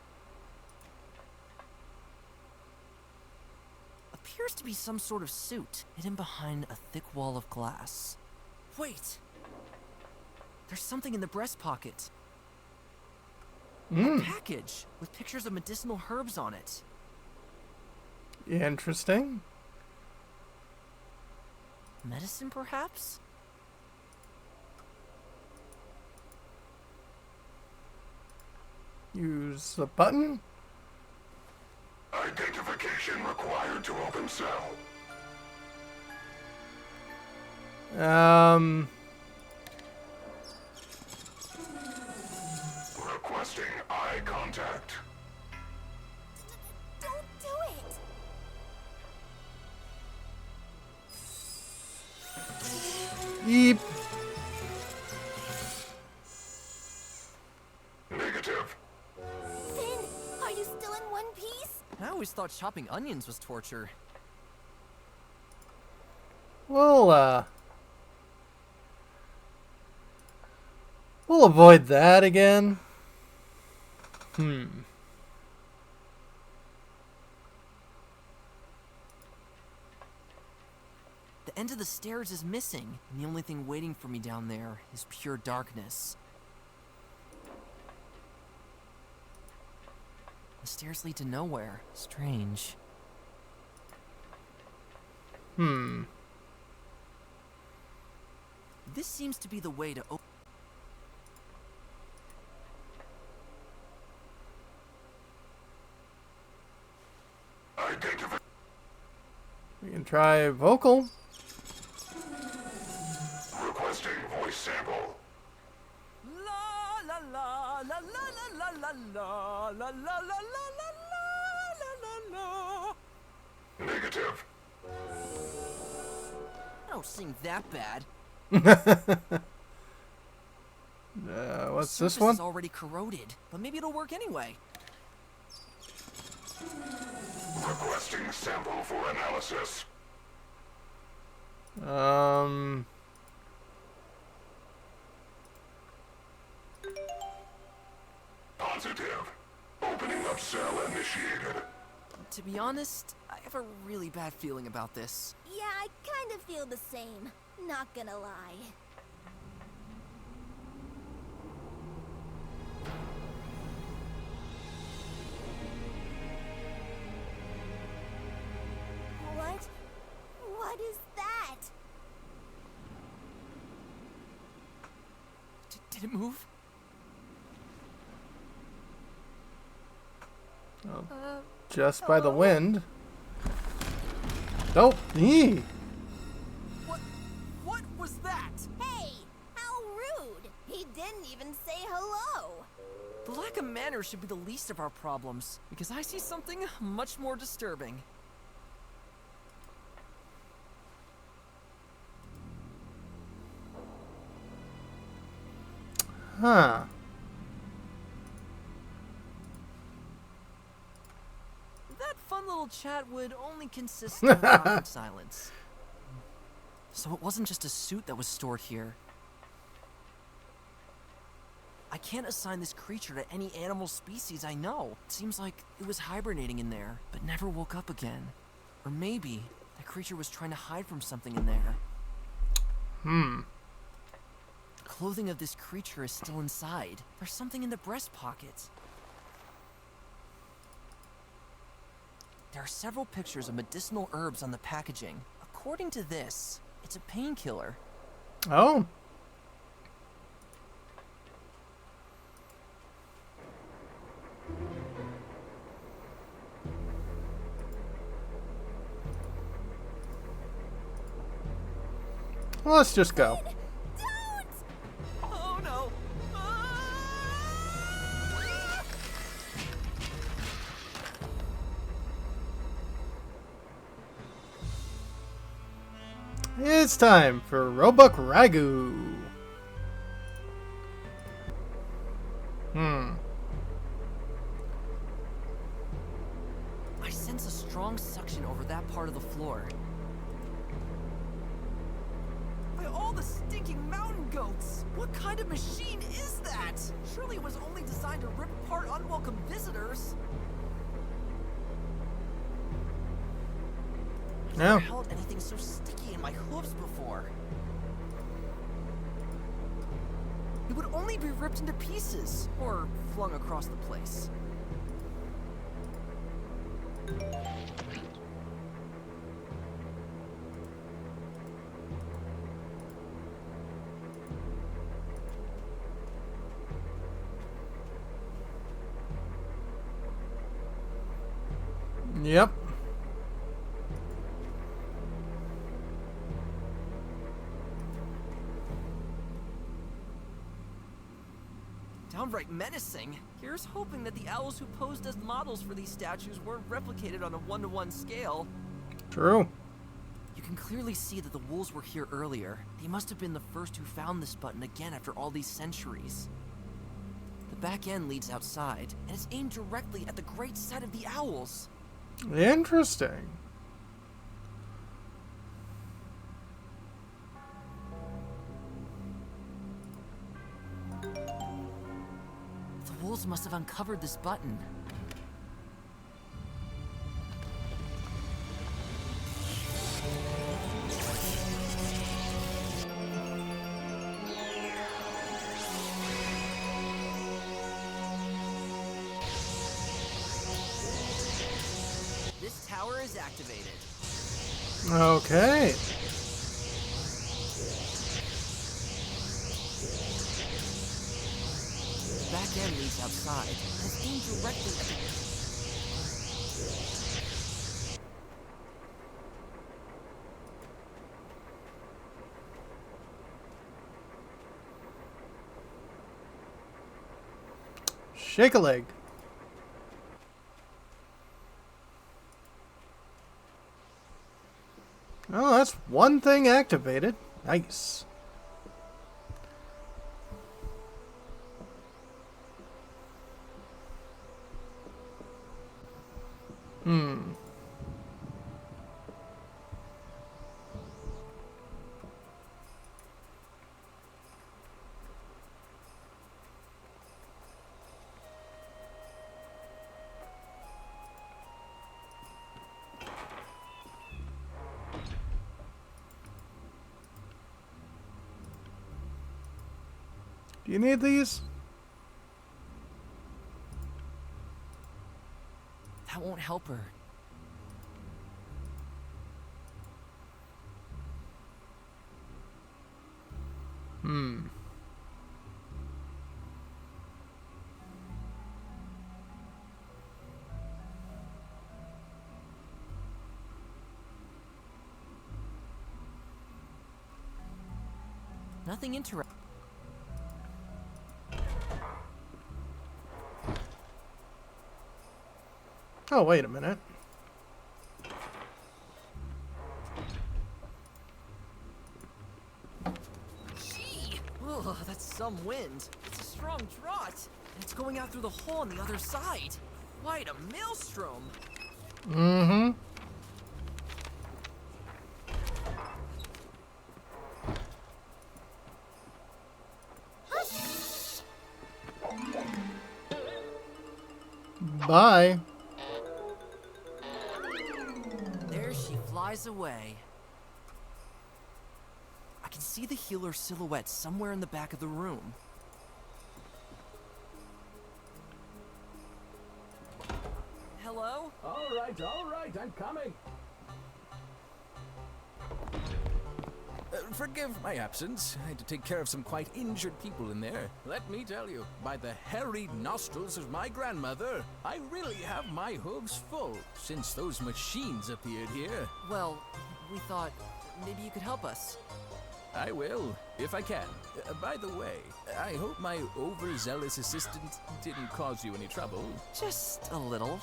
Appears to be some sort of suit, hidden behind a thick wall of glass. Wait! There's something in the breast pocket. A package with pictures of medicinal herbs on it. Interesting. Medicine, perhaps? Use the button. Identification required to open cell. Requesting eye contact. Don't do it! Yeep. Negative. Finn, are you still in one piece? I always thought chopping onions was torture. We'll avoid that again. The end of the stairs is missing, and the only thing waiting for me down there is pure darkness. The stairs lead to nowhere. Strange. This seems to be the way to open. Identify. We can try vocal. Requesting voice sample. La la la la la la la la la la la la la la. Negative. I don't sing that bad. What's The this surface one? is already corroded, but maybe it'll work anyway. Requesting sample for analysis. Positive. Opening up cell initiated. To be honest, I have a really bad feeling about this. Yeah, I kind of feel the same. Not gonna lie. What? What is that? Did it move? Just by the wind. Nope. Eee. What was that? Hey, how rude! He didn't even say hello. The lack of manners should be the least of our problems, because I see something much more disturbing. Huh. That fun little chat would only consist of awkward silence. So it wasn't just a suit that was stored here. I can't assign this creature to any animal species I know. It seems like it was hibernating in there, but never woke up again. Or maybe the creature was trying to hide from something in there. The clothing of this creature is still inside. There's something in the breast pocket. There are several pictures of medicinal herbs on the packaging. According to this, it's a painkiller. Oh. Well, let's just go. Oh no! It's time for Roebuck Ragu. I sense a strong suction over that part of the floor. By all the stinking mountain goats! What kind of machine is that? Surely it was only designed to rip apart unwelcome visitors. I've Yeah. never held anything so sticky in my hooves before. It would only be ripped into pieces or flung across the place. Yep. Downright menacing. Here's hoping that the owls who posed as models for these statues weren't replicated on a 1-to-1 scale. True. You can clearly see that the wolves were here earlier. They must have been the first who found this button again after all these centuries. The back end leads outside, and it's aimed directly at the great sight of the owls. Interesting. The wolves must have uncovered this button. This tower is activated. Okay. The back end leads outside, and it's aimed directly at the... Shake a leg. Oh, that's one thing activated. Nice. Do you need these? That won't help her. Nothing interesting. Oh, wait a minute. Gee! Ugh, that's some wind. It's a strong draught. And it's going out through the hole on the other side. Quite a maelstrom. Mm-hmm. Bye. There she flies away. I can see the healer silhouette somewhere in the back of the room. Hello? All right, I'm coming. Forgive my absence. I had to take care of some quite injured people in there. Let me tell you, by the hairy nostrils of my grandmother, I really have my hooves full since those machines appeared here. Well, we thought maybe you could help us. I will, if I can. By the way, I hope my overzealous assistant didn't cause you any trouble. Just a little.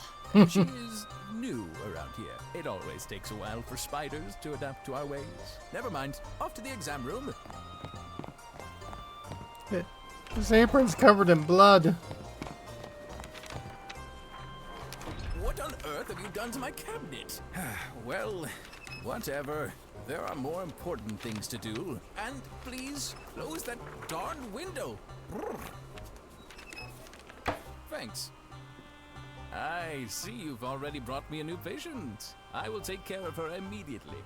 She is new around here. It always takes a while for spiders to adapt to our ways. Never mind. Off to the exam room. His apron's covered in blood. What on earth have you done to my cabinet? Well, whatever. There are more important things to do. And please, close that darn window. Thanks. I see you've already brought me a new patient. I will take care of her immediately.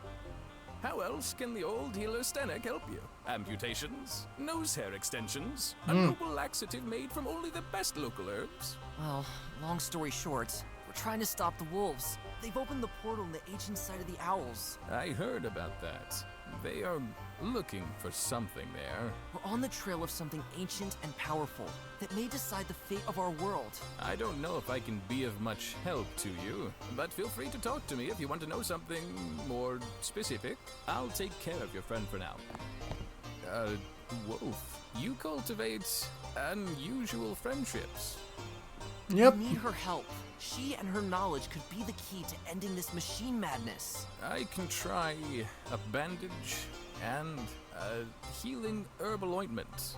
How else can the old healer Stenek help you? Amputations, nose hair extensions, a noble laxative made from only the best local herbs. Well, long story short, we're trying to stop the wolves. They've opened the portal in the ancient site of the owls. I heard about that. They are looking for something there. We're on the trail of something ancient and powerful that may decide the fate of our world. I don't know if I can be of much help to you, but feel free to talk to me if you want to know something more specific. I'll take care of your friend for now. Wolf, you cultivate unusual friendships. Yep. We need her help. She and her knowledge could be the key to ending this machine madness. I can try a bandage and a healing herbal ointment.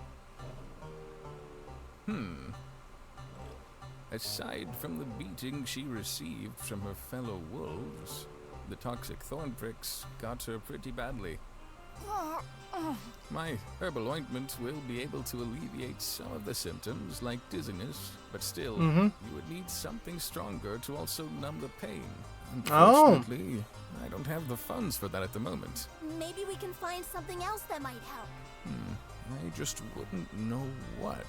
Aside from the beating she received from her fellow wolves, the toxic thorn pricks got her pretty badly. My herbal ointment will be able to alleviate some of the symptoms, like dizziness, but still, you would need something stronger to also numb the pain. Unfortunately, I don't have the funds for that at the moment. Maybe we can find something else that might help. I just wouldn't know what.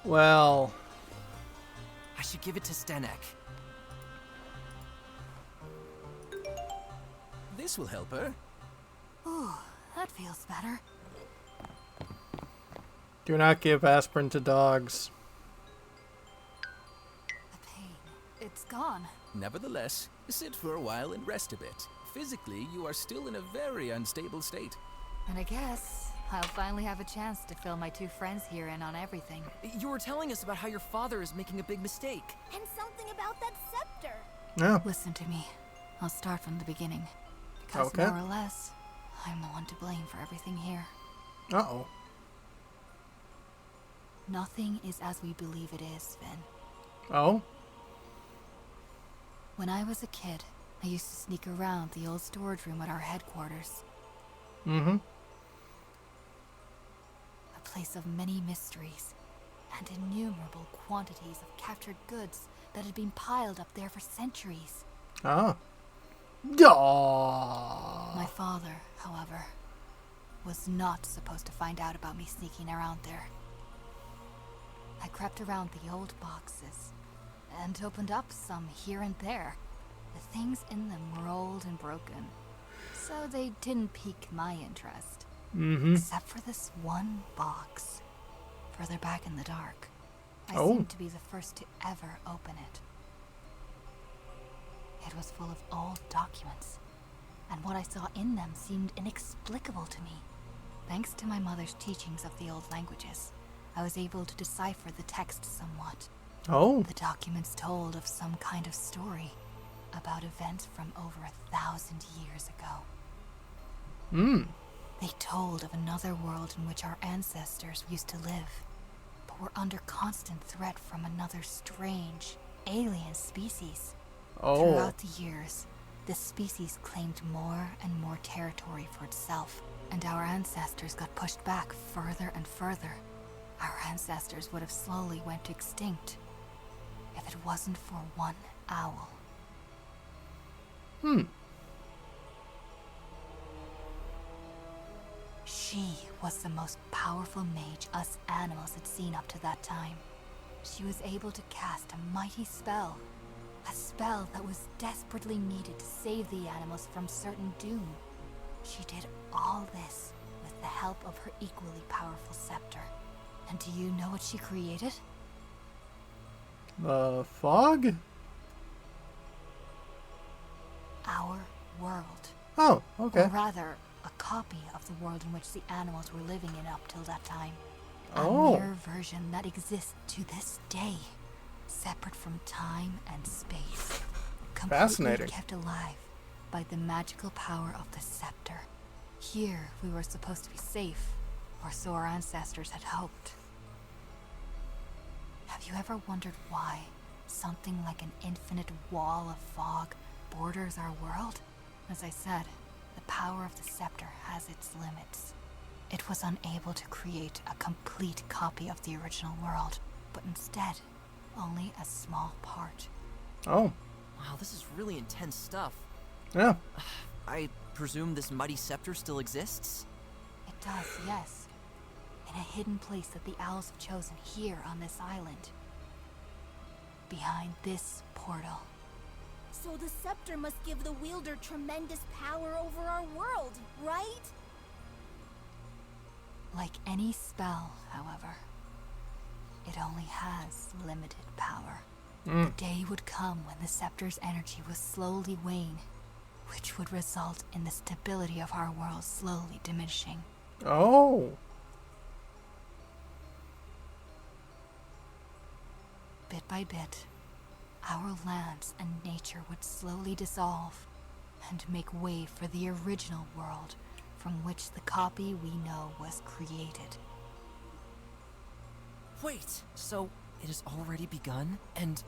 Well, I should give it to Stenek. This will help her. Ooh, that feels better. do not give aspirin to dogs. The pain, it's gone. Nevertheless, sit for a while and rest a bit. Physically, you are still in a very unstable state. And I guess I'll finally have a chance to fill my two friends here in on everything. You were telling us about how your father is making a big mistake. And something about that scepter. No. Listen to me. I'll start from the beginning. Because Okay. more or less, I'm the one to blame for everything here. Uh-oh. Nothing is as we believe it is, Finn. Oh? When I was a kid, I used to sneak around the old storage room at our headquarters. Mm-hmm. A place of many mysteries and innumerable quantities of captured goods that had been piled up there for centuries. Ah. Aww. My father, however, was not supposed to find out about me sneaking around there. I crept around the old boxes and opened up some here and there. The things in them were old and broken, so they didn't pique my interest. Mm-hmm. Except for this one box, further back in the dark. I Oh. seemed to be the first to ever open it. It was full of old documents, and what I saw in them seemed inexplicable to me. Thanks to my mother's teachings of the old languages, I was able to decipher the text somewhat. Oh. The documents told of some kind of story about events from over 1,000 years ago. They told of another world in which our ancestors used to live, but were under constant threat from another strange, alien species. Oh. Throughout the years, this species claimed more and more territory for itself, and our ancestors got pushed back further and further. Our ancestors would have slowly went extinct if it wasn't for one owl. She was the most powerful mage us animals had seen up to that time. She was able to cast a mighty spell. A spell that was desperately needed to save the animals from certain doom. She did all this with the help of her equally powerful scepter. And do you know what she created? The fog? Our world. Oh, okay. Or rather, a copy of the world in which the animals were living in up till that time. Oh. A mirror version that exists to this day, separate from time and space. Completely Fascinating. kept alive by the magical power of the scepter. Here, we were supposed to be safe, or so our ancestors had hoped. Have you ever wondered why something like an infinite wall of fog borders our world? As I said, the power of the scepter has its limits. It was unable to create a complete copy of the original world, but instead, only a small part. Oh, Wow, this is really intense stuff. yeah. I presume this mighty scepter still exists? It does, yes. In a hidden place that the owls have chosen here on this island. Behind this portal. So the scepter must give the wielder tremendous power over our world, right? Like any spell, however, it only has limited power. The day would come when the scepter's energy would slowly wane, which would result in the stability of our world slowly diminishing. Oh. Bit by bit, our lands and nature would slowly dissolve and make way for the original world from which the copy we know was created. Wait, so it has already begun? And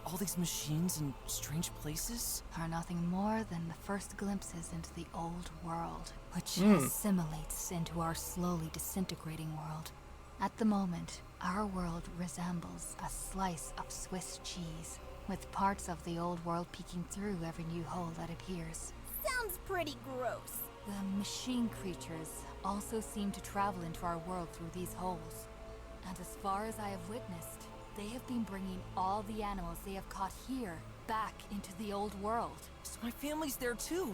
all these machines in strange places? Are nothing more than the first glimpses into the old world, which assimilates into our slowly disintegrating world. At the moment, our world resembles a slice of Swiss cheese, with parts of the old world peeking through every new hole that appears. Sounds pretty gross. The machine creatures also seem to travel into our world through these holes. And as far as I have witnessed, they have been bringing all the animals they have caught here back into the old world. So my family's there too.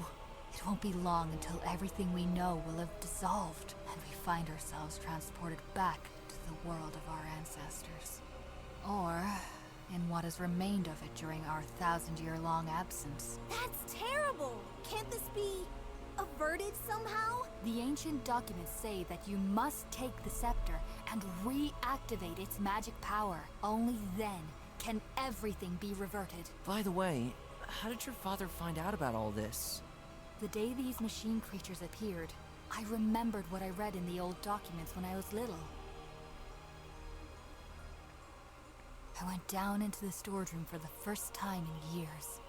It won't be long until everything we know will have dissolved, and we find ourselves transported back to the world of our ancestors. Or in what has remained of it during our 1,000-year-long absence. That's terrible. Can't this be averted somehow? The ancient documents say that you must take the scepter and reactivate its magic power. Only then can everything be reverted. By the way, how did your father find out about all this? The day these machine creatures appeared, I remembered what I read in the old documents when I was little. I went down into the storage room for the first time in years,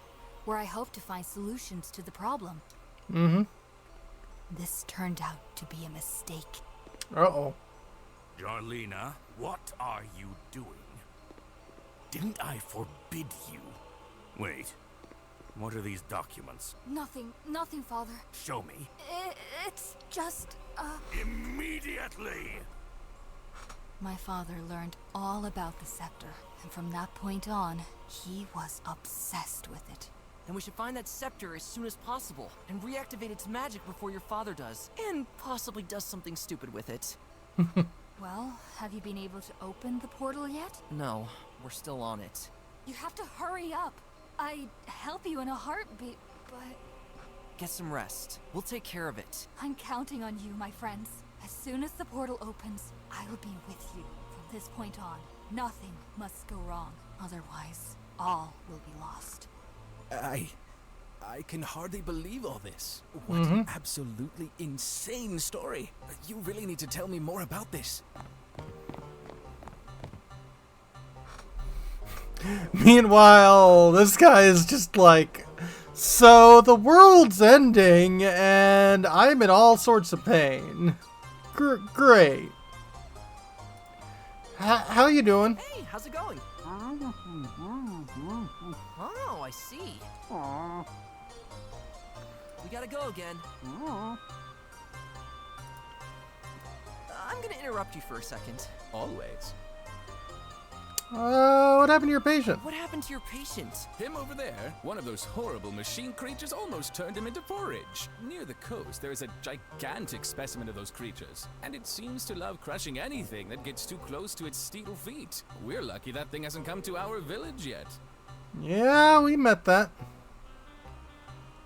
where I hoped to find solutions to the problem. This turned out to be a mistake. Uh-oh. Darlena, what are you doing? Didn't I forbid you? Wait, what are these documents? Nothing, Father. Show me. It's just, Immediately! My father learned all about the scepter, and from that point on, he was obsessed with it. Then we should find that scepter as soon as possible and reactivate its magic before your father does, and possibly does something stupid with it. Well, have you been able to open the portal yet? No, we're still on it. You have to hurry up. I'd help you in a heartbeat, but Get some rest. We'll take care of it. I'm counting on you, my friends. As soon as the portal opens, I'll be with you. From this point on, nothing must go wrong. Otherwise, all will be lost. I can hardly believe all this. What an absolutely insane story. You really need to tell me more about this. Meanwhile, this guy is just like, so the world's ending and I'm in all sorts of pain. Great. How you doing? Hey, how's it going? Oh, I see. We gotta go again. I'm gonna interrupt you for a second. Always. What happened to your patient? What happened to your patient? Him over there, one of those horrible machine creatures almost turned him into porridge. Near the coast, there is a gigantic specimen of those creatures, and it seems to love crushing anything that gets too close to its steel feet. We're lucky that thing hasn't come to our village yet. Yeah, we met that.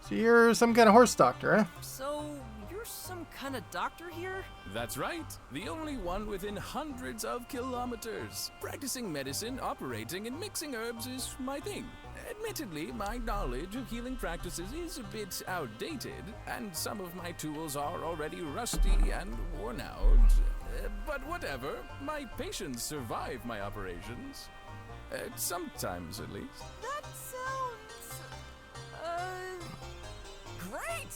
So you're some kind of horse doctor, eh? So, you're some kind of doctor here? That's right. The only one within hundreds of kilometers. Practicing medicine, operating, and mixing herbs is my thing. Admittedly, my knowledge of healing practices is a bit outdated, and some of my tools are already rusty and worn out. But whatever, my patients survive my operations. Sometimes, at least. That sounds... great!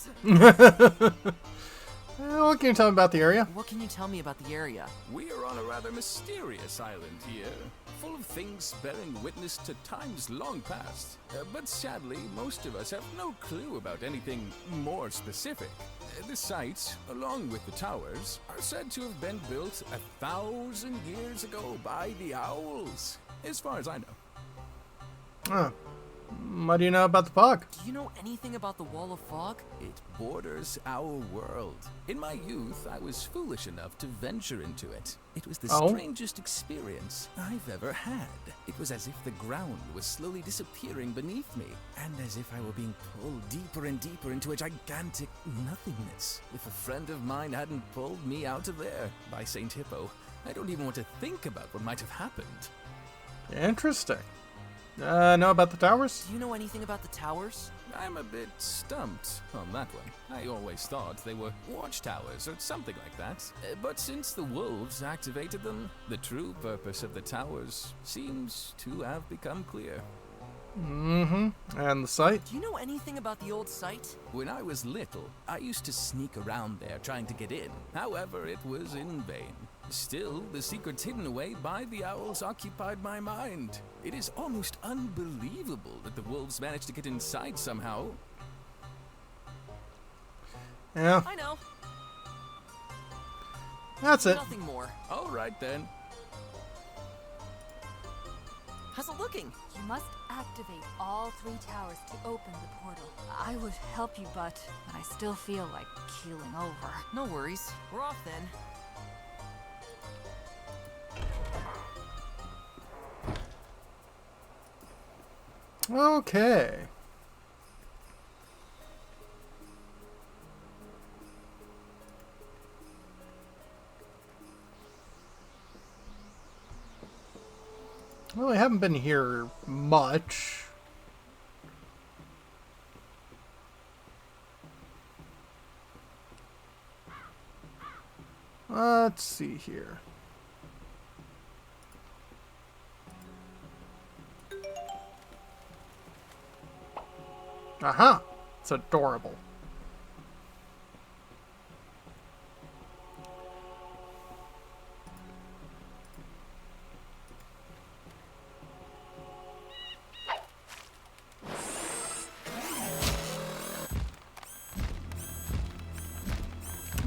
What can you tell me about the area? What can you tell me about the area? We are on a rather mysterious island here, full of things bearing witness to times long past. But sadly, most of us have no clue about anything more specific. The site, along with the towers, are said to have been built 1,000 years ago by the Owls, as far as I know. Oh. What do you know about the fog? Do you know anything about the Wall of Fog? It borders our world. In my youth, I was foolish enough to venture into it. It was the strangest experience I've ever had. It was as if the ground was slowly disappearing beneath me, and as if I were being pulled deeper and deeper into a gigantic nothingness. If a friend of mine hadn't pulled me out of there, by St. Hippo, I don't even want to think about what might have happened. Interesting. Know about the towers? Do you know anything about the towers? I'm a bit stumped on that one. I always thought they were watchtowers or something like that. But since the wolves activated them, the true purpose of the towers seems to have become clear. Mm-hmm. And the site? Do you know anything about the old site? When I was little, I used to sneak around there trying to get in. However, it was in vain. Still, the secrets hidden away by the Owls occupied my mind. It is almost unbelievable that the wolves managed to get inside somehow. Yeah. I know. That's it. Nothing more. All right then. How's it looking? You must activate all 3 towers to open the portal. I would help you, but I still feel like keeling over. No worries. We're off then. Okay. Well, I haven't been here much. Let's see here. Aha! It's adorable.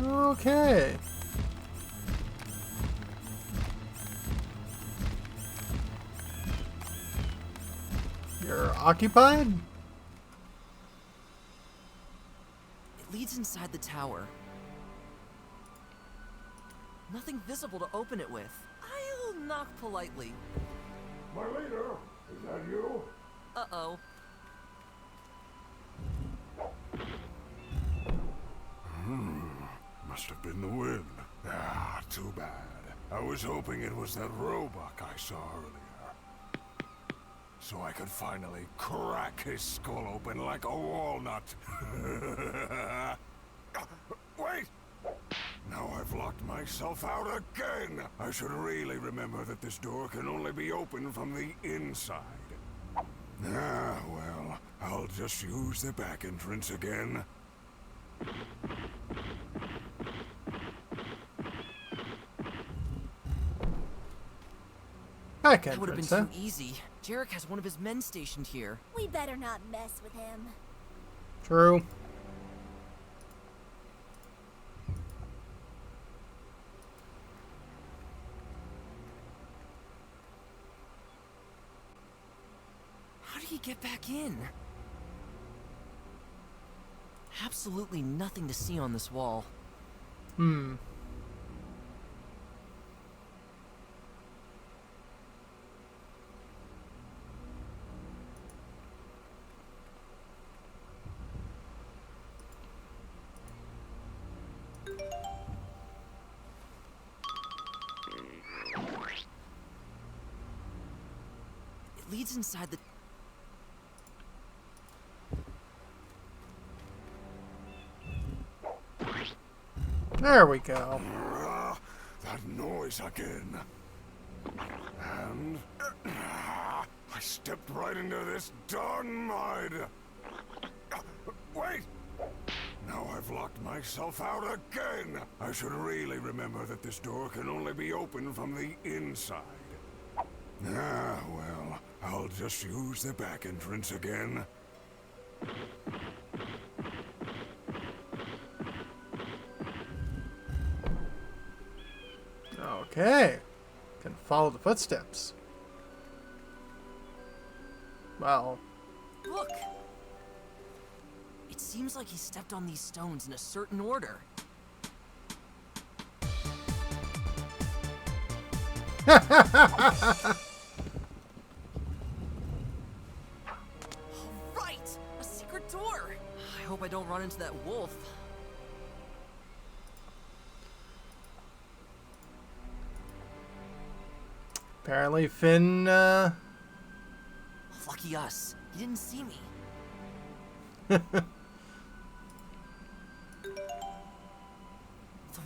Okay. You're occupied? It leads inside the tower. Nothing visible to open it with. I'll knock politely. My leader, is that you? Uh-oh. Must have been the wind. Ah, too bad. I was hoping it was that roebuck I saw earlier. So I could finally crack his skull open like a walnut. Wait! Now I've locked myself out again! I should really remember that this door can only be opened from the inside. Ah, well, I'll just use the back entrance again. Back That would have been entrance, too easy. Jarek has one of his men stationed here. We better not mess with him. True. How do you get back in? Absolutely nothing to see on this wall. Hmm. leads inside the... There we go. That noise again. And I stepped right into this darn mud. Wait! Now I've locked myself out again. I should really remember that this door can only be opened from the inside. Ah, well, I'll just use the back entrance again. Okay. Can follow the footsteps. Well, Look! It seems like he stepped on these stones in a certain order. Right! A secret door! I hope I don't run into that wolf. apparently Finn, Lucky us. He didn't see me. The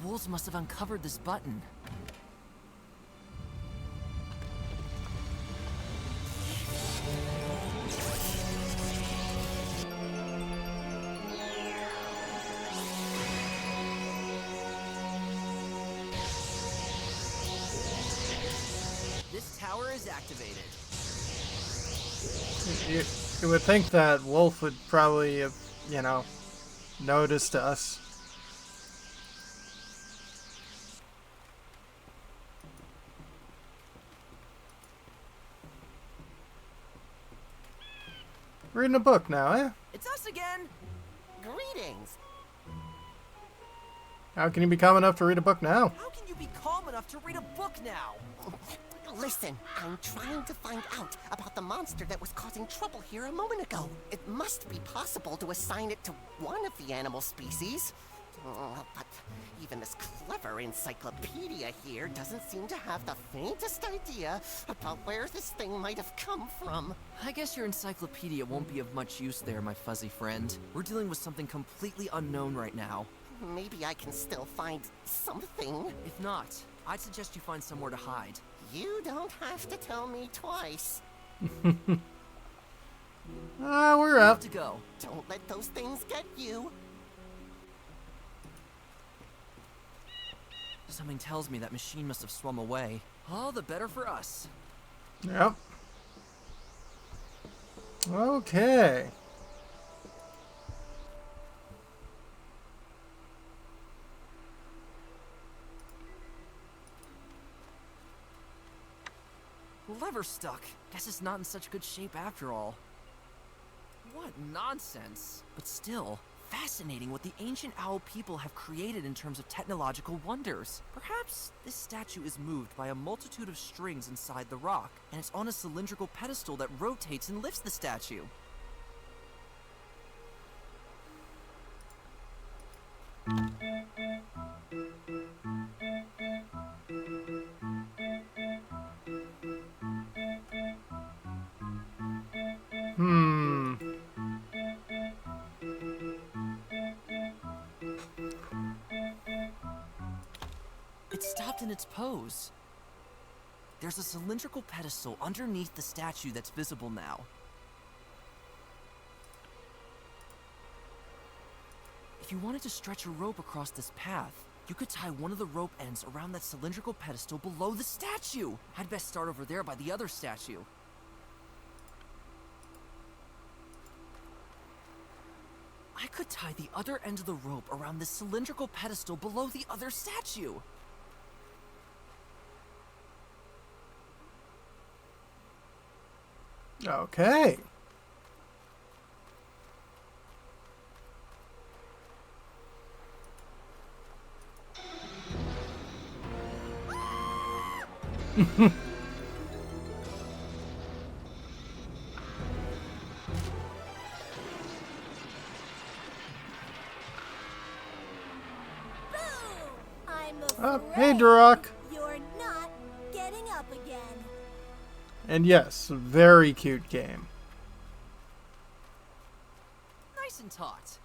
wolves must have uncovered this button. This tower is activated. you would think that Wolf would probably have, you know, noticed us. Reading a book now, eh? It's us again! Greetings. How can you be calm enough to read a book now? How can you be calm enough to read a book now? Listen, I'm trying to find out about the monster that was causing trouble here a moment ago. It must be possible to assign it to one of the animal species. But even this clever encyclopedia here doesn't seem to have the faintest idea about where this thing might have come from. I guess your encyclopedia won't be of much use there, my fuzzy friend. We're dealing with something completely unknown right now. Maybe I can still find something. If not, I'd suggest you find somewhere to hide. You don't have to tell me twice. We're We have up. to go. Don't let those things get you. Something tells me that machine must have swum away. All the better for us. Yep. Okay. Lever stuck. Guess it's not in such good shape after all. What nonsense. But still, fascinating what the ancient owl people have created in terms of technological wonders. Perhaps this statue is moved by a multitude of strings inside the rock, and it's on a cylindrical pedestal that rotates and lifts the statue. It stopped in its pose. There's a cylindrical pedestal underneath the statue that's visible now. If you wanted to stretch a rope across this path, you could tie one of the rope ends around that cylindrical pedestal below the statue. I'd best start over there by the other statue. I could tie the other end of the rope around this cylindrical pedestal below the other statue. Okay. I'm Hey, afraid Duroc. you're not getting up again. And yes, very cute game. Nice and taut.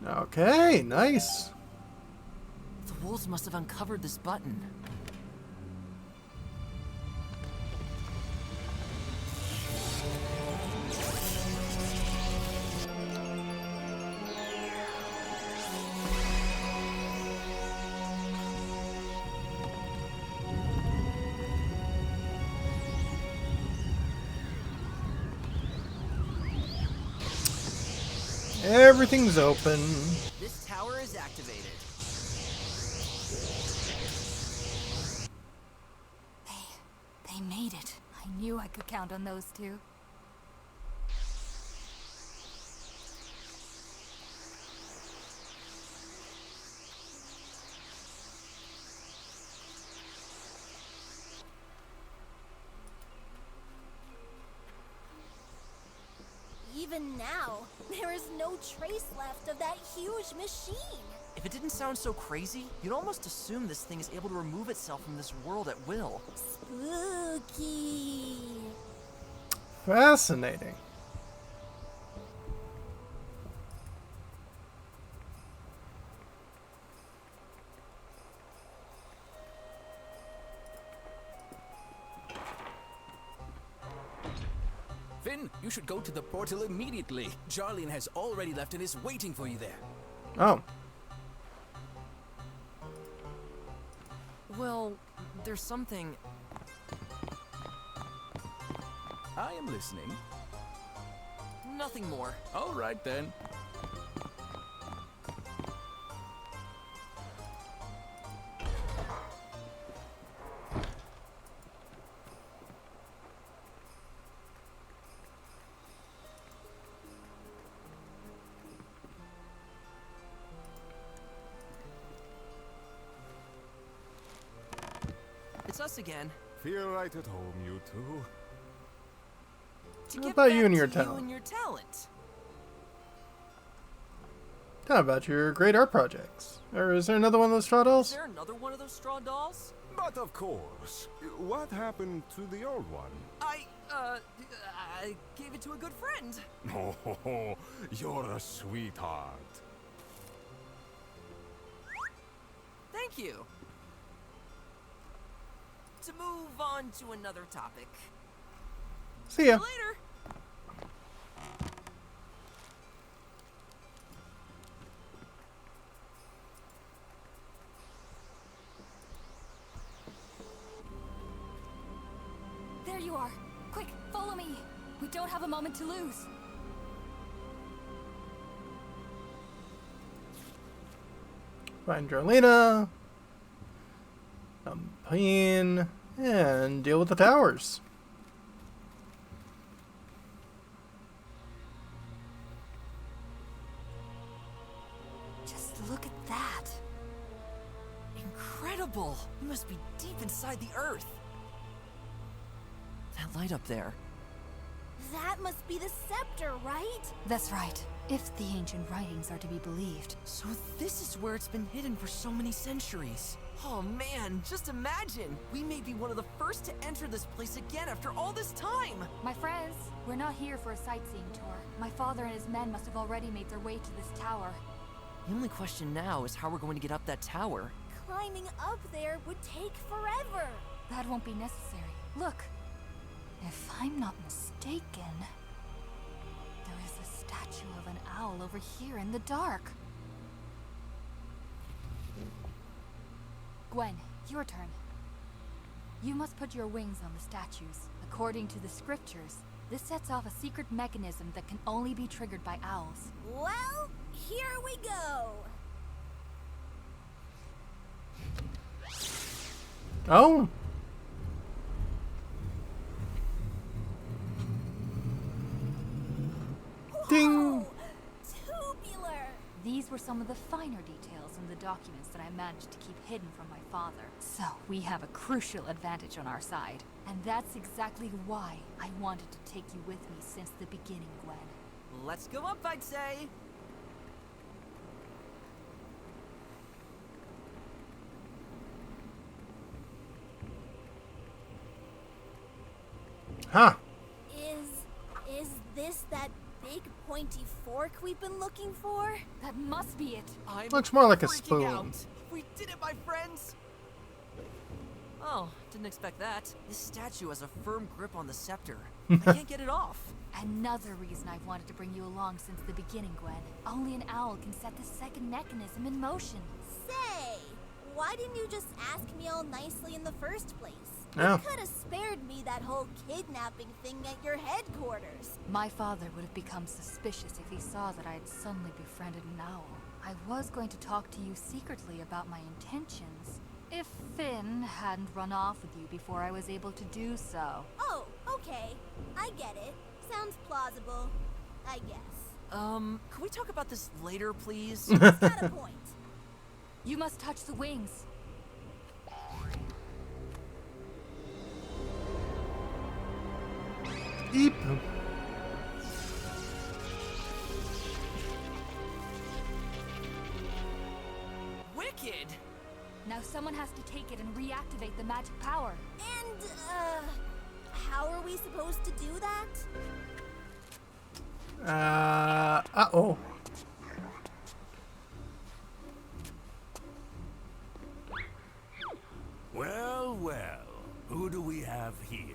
Okay, nice. The wolves must have uncovered this button. Everything's open. This tower is activated. They made it. I knew I could count on those two. Even now, there is no trace left of that huge machine. If it didn't sound so crazy, you'd almost assume this thing is able to remove itself from this world at will. Spooky. Fascinating. Finn, you should go to the portal immediately. Jarlene has already left and is waiting for you there. Oh. Well, there's something... I am listening. Nothing more. All right then. It's us again. Feel right at home, you two. To How get about you back and your to talent? You and your talent. How about your great art projects? Or is there another one of those straw Is dolls? there another one of those straw dolls? But of course, what happened to the old one? I gave it to a good friend. Oh, you're a sweetheart. Thank you. To move on to another topic. See ya. Later. There you are. Quick, follow me. We don't have a moment to lose. Find Jarlena. Campaign. And deal with the towers. Just look at that. Incredible. You must be deep inside the earth. That light up there. That must be the scepter, right? That's right. If the ancient writings are to be believed. So this is where it's been hidden for so many centuries. Oh man, just imagine! We may be one of the first to enter this place again after all this time! My friends, we're not here for a sightseeing tour. My father and his men must have already made their way to this tower. The only question now is how we're going to get up that tower. Climbing up there would take forever. That won't be necessary. Look, if I'm not mistaken, there is a statue of an owl over here in the dark. Gwen, your turn. You must put your wings on the statues. According to the scriptures, this sets off a secret mechanism that can only be triggered by owls. Well, here we go. Oh. Ding. Whoa, tubular. These were some of the finer details in the documents that I managed to keep hidden from my father. So, we have a crucial advantage on our side. And that's exactly why I wanted to take you with me since the beginning, Gwen. Let's go up, I'd say. Huh. Is this that big pointy fork we've been looking for? That must be it. I'm Looks more like a freaking spoon. out. We did it, my friends! Oh, didn't expect that. This statue has a firm grip on the scepter. I can't get it off. Another reason I've wanted to bring you along since the beginning, Gwen. Only an owl can set the second mechanism in motion. Say, why didn't you just ask me all nicely in the first place? Yeah. You could have spared me that whole kidnapping thing at your headquarters. My father would have become suspicious if he saw that I had suddenly befriended an owl. I was going to talk to you secretly about my intentions, if Finn hadn't run off with you before I was able to do so. Oh, okay. I get it. Sounds plausible, I guess. Can we talk about this later, please? He's got a point. You must touch the wings. Eep. Wicked! Now someone has to take it and reactivate the magic power. And, how are we supposed to do that? Uh-oh. Well, well. Who do we have here?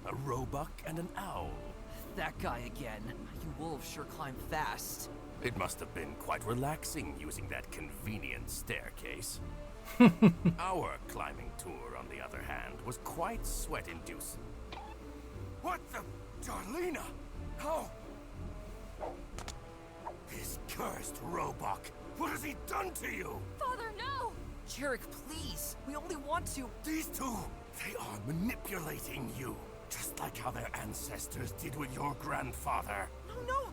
A roebuck and an owl. That guy again. You wolves sure climb fast. It must have been quite relaxing using that convenient staircase. Our climbing tour, on the other hand, was quite sweat-inducing. What the... Darlena? How... This cursed roebuck! What has he done to you? Father, no! Jarek, please. We only want to... These two, they are manipulating you. Just like how their ancestors did with your grandfather. No,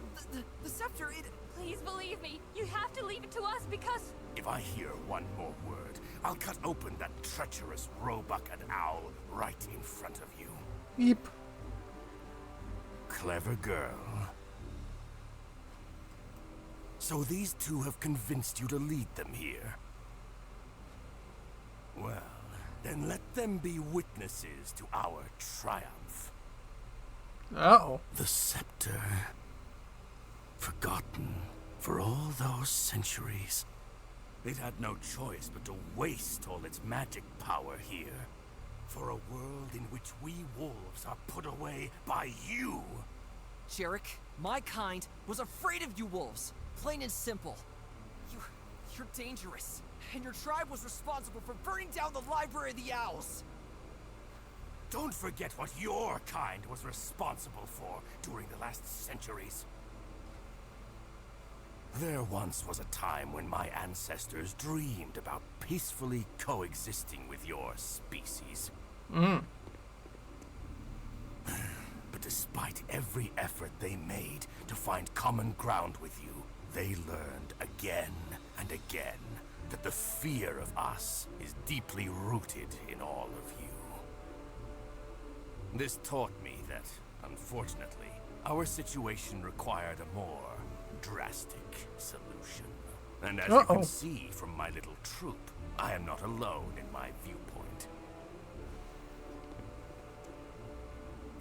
the scepter, it... Please believe me. You have to leave it to us because... If I hear one more word, I'll cut open that treacherous roebuck and owl right in front of you. Eep. Clever girl. So these two have convinced you to lead them here? Well, then let them be witnesses to our triumph. Uh-oh. The scepter. Forgotten for all those centuries. It had no choice but to waste all its magic power here. For a world in which we wolves are put away by you. Jarek, my kind was afraid of you wolves. Plain and simple. You're dangerous. And your tribe was responsible for burning down the Library of the Owls. Don't forget what your kind was responsible for during the last centuries. There once was a time when my ancestors dreamed about peacefully coexisting with your species. But despite every effort they made to find common ground with you, they learned again and again that the fear of us is deeply rooted in all of you. This taught me that, unfortunately, our situation required a more drastic solution. And as you can see from my little troop, I am not alone in my viewpoint.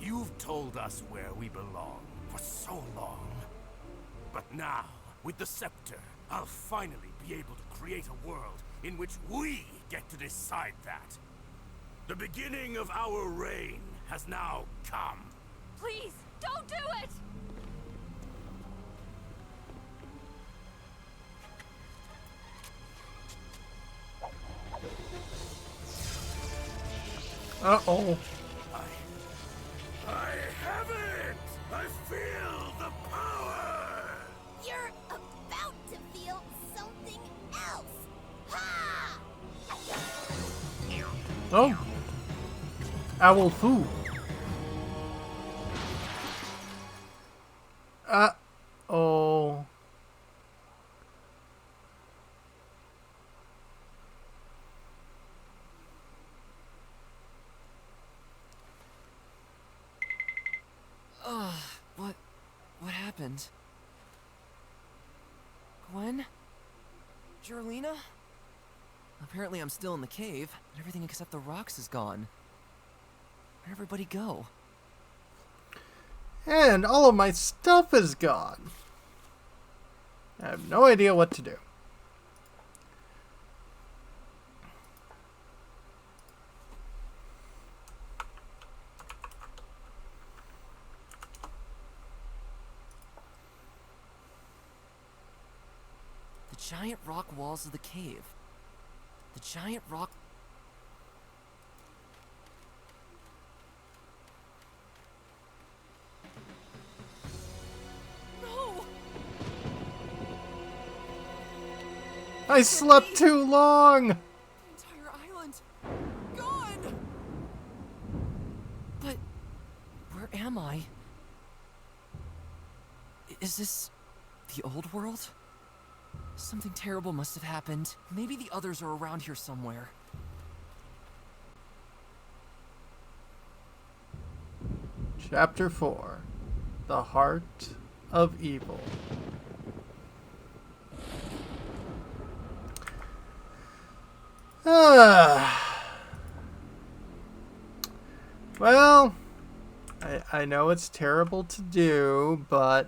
You've told us where we belong for so long. But now, with the scepter, I'll finally be able to create a world in which we get to decide that. The beginning of our reign has now come. Please, don't do it! Uh-oh. I have it! I feel the power! You're about to feel something else. Ha! Oh. Owl food. Uh-oh. happened? Gwen? Jerlina? Apparently I'm still in the cave, and everything except the rocks is gone. Where'd everybody go? And all of my stuff is gone. I have no idea what to do. The giant rock walls of the cave. The giant rock... No! I slept too long! The entire island... gone! But... where am I? Is this... the old world? Something terrible must have happened. Maybe the others are around here somewhere. Chapter 4. The Heart of Evil. Well, I know it's terrible to do, but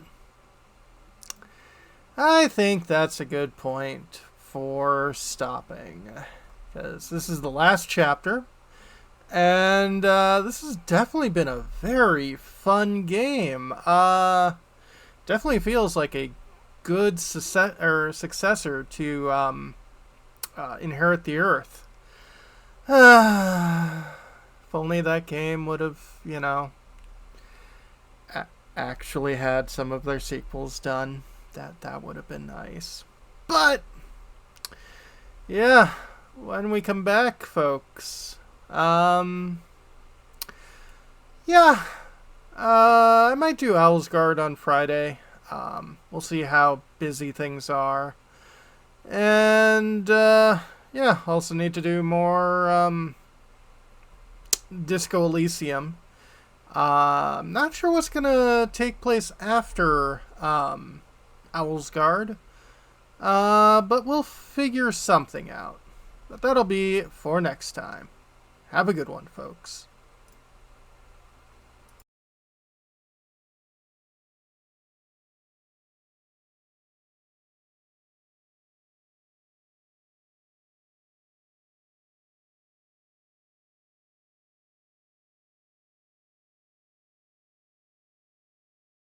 I think that's a good point for stopping, because this is the last chapter, and this has definitely been a very fun game. Definitely feels like a good successor to Inherit the Earth. If only that game would have, you know, actually had some of their sequels done. That would have been nice. But yeah, when we come back, folks, I might do Owlsgard on Friday. We'll see how busy things are. And yeah, also need to do more Disco Elysium. I'm not sure what's gonna take place after Owlsgard, but we'll figure something out. But that'll be for next time. Have a good one, folks.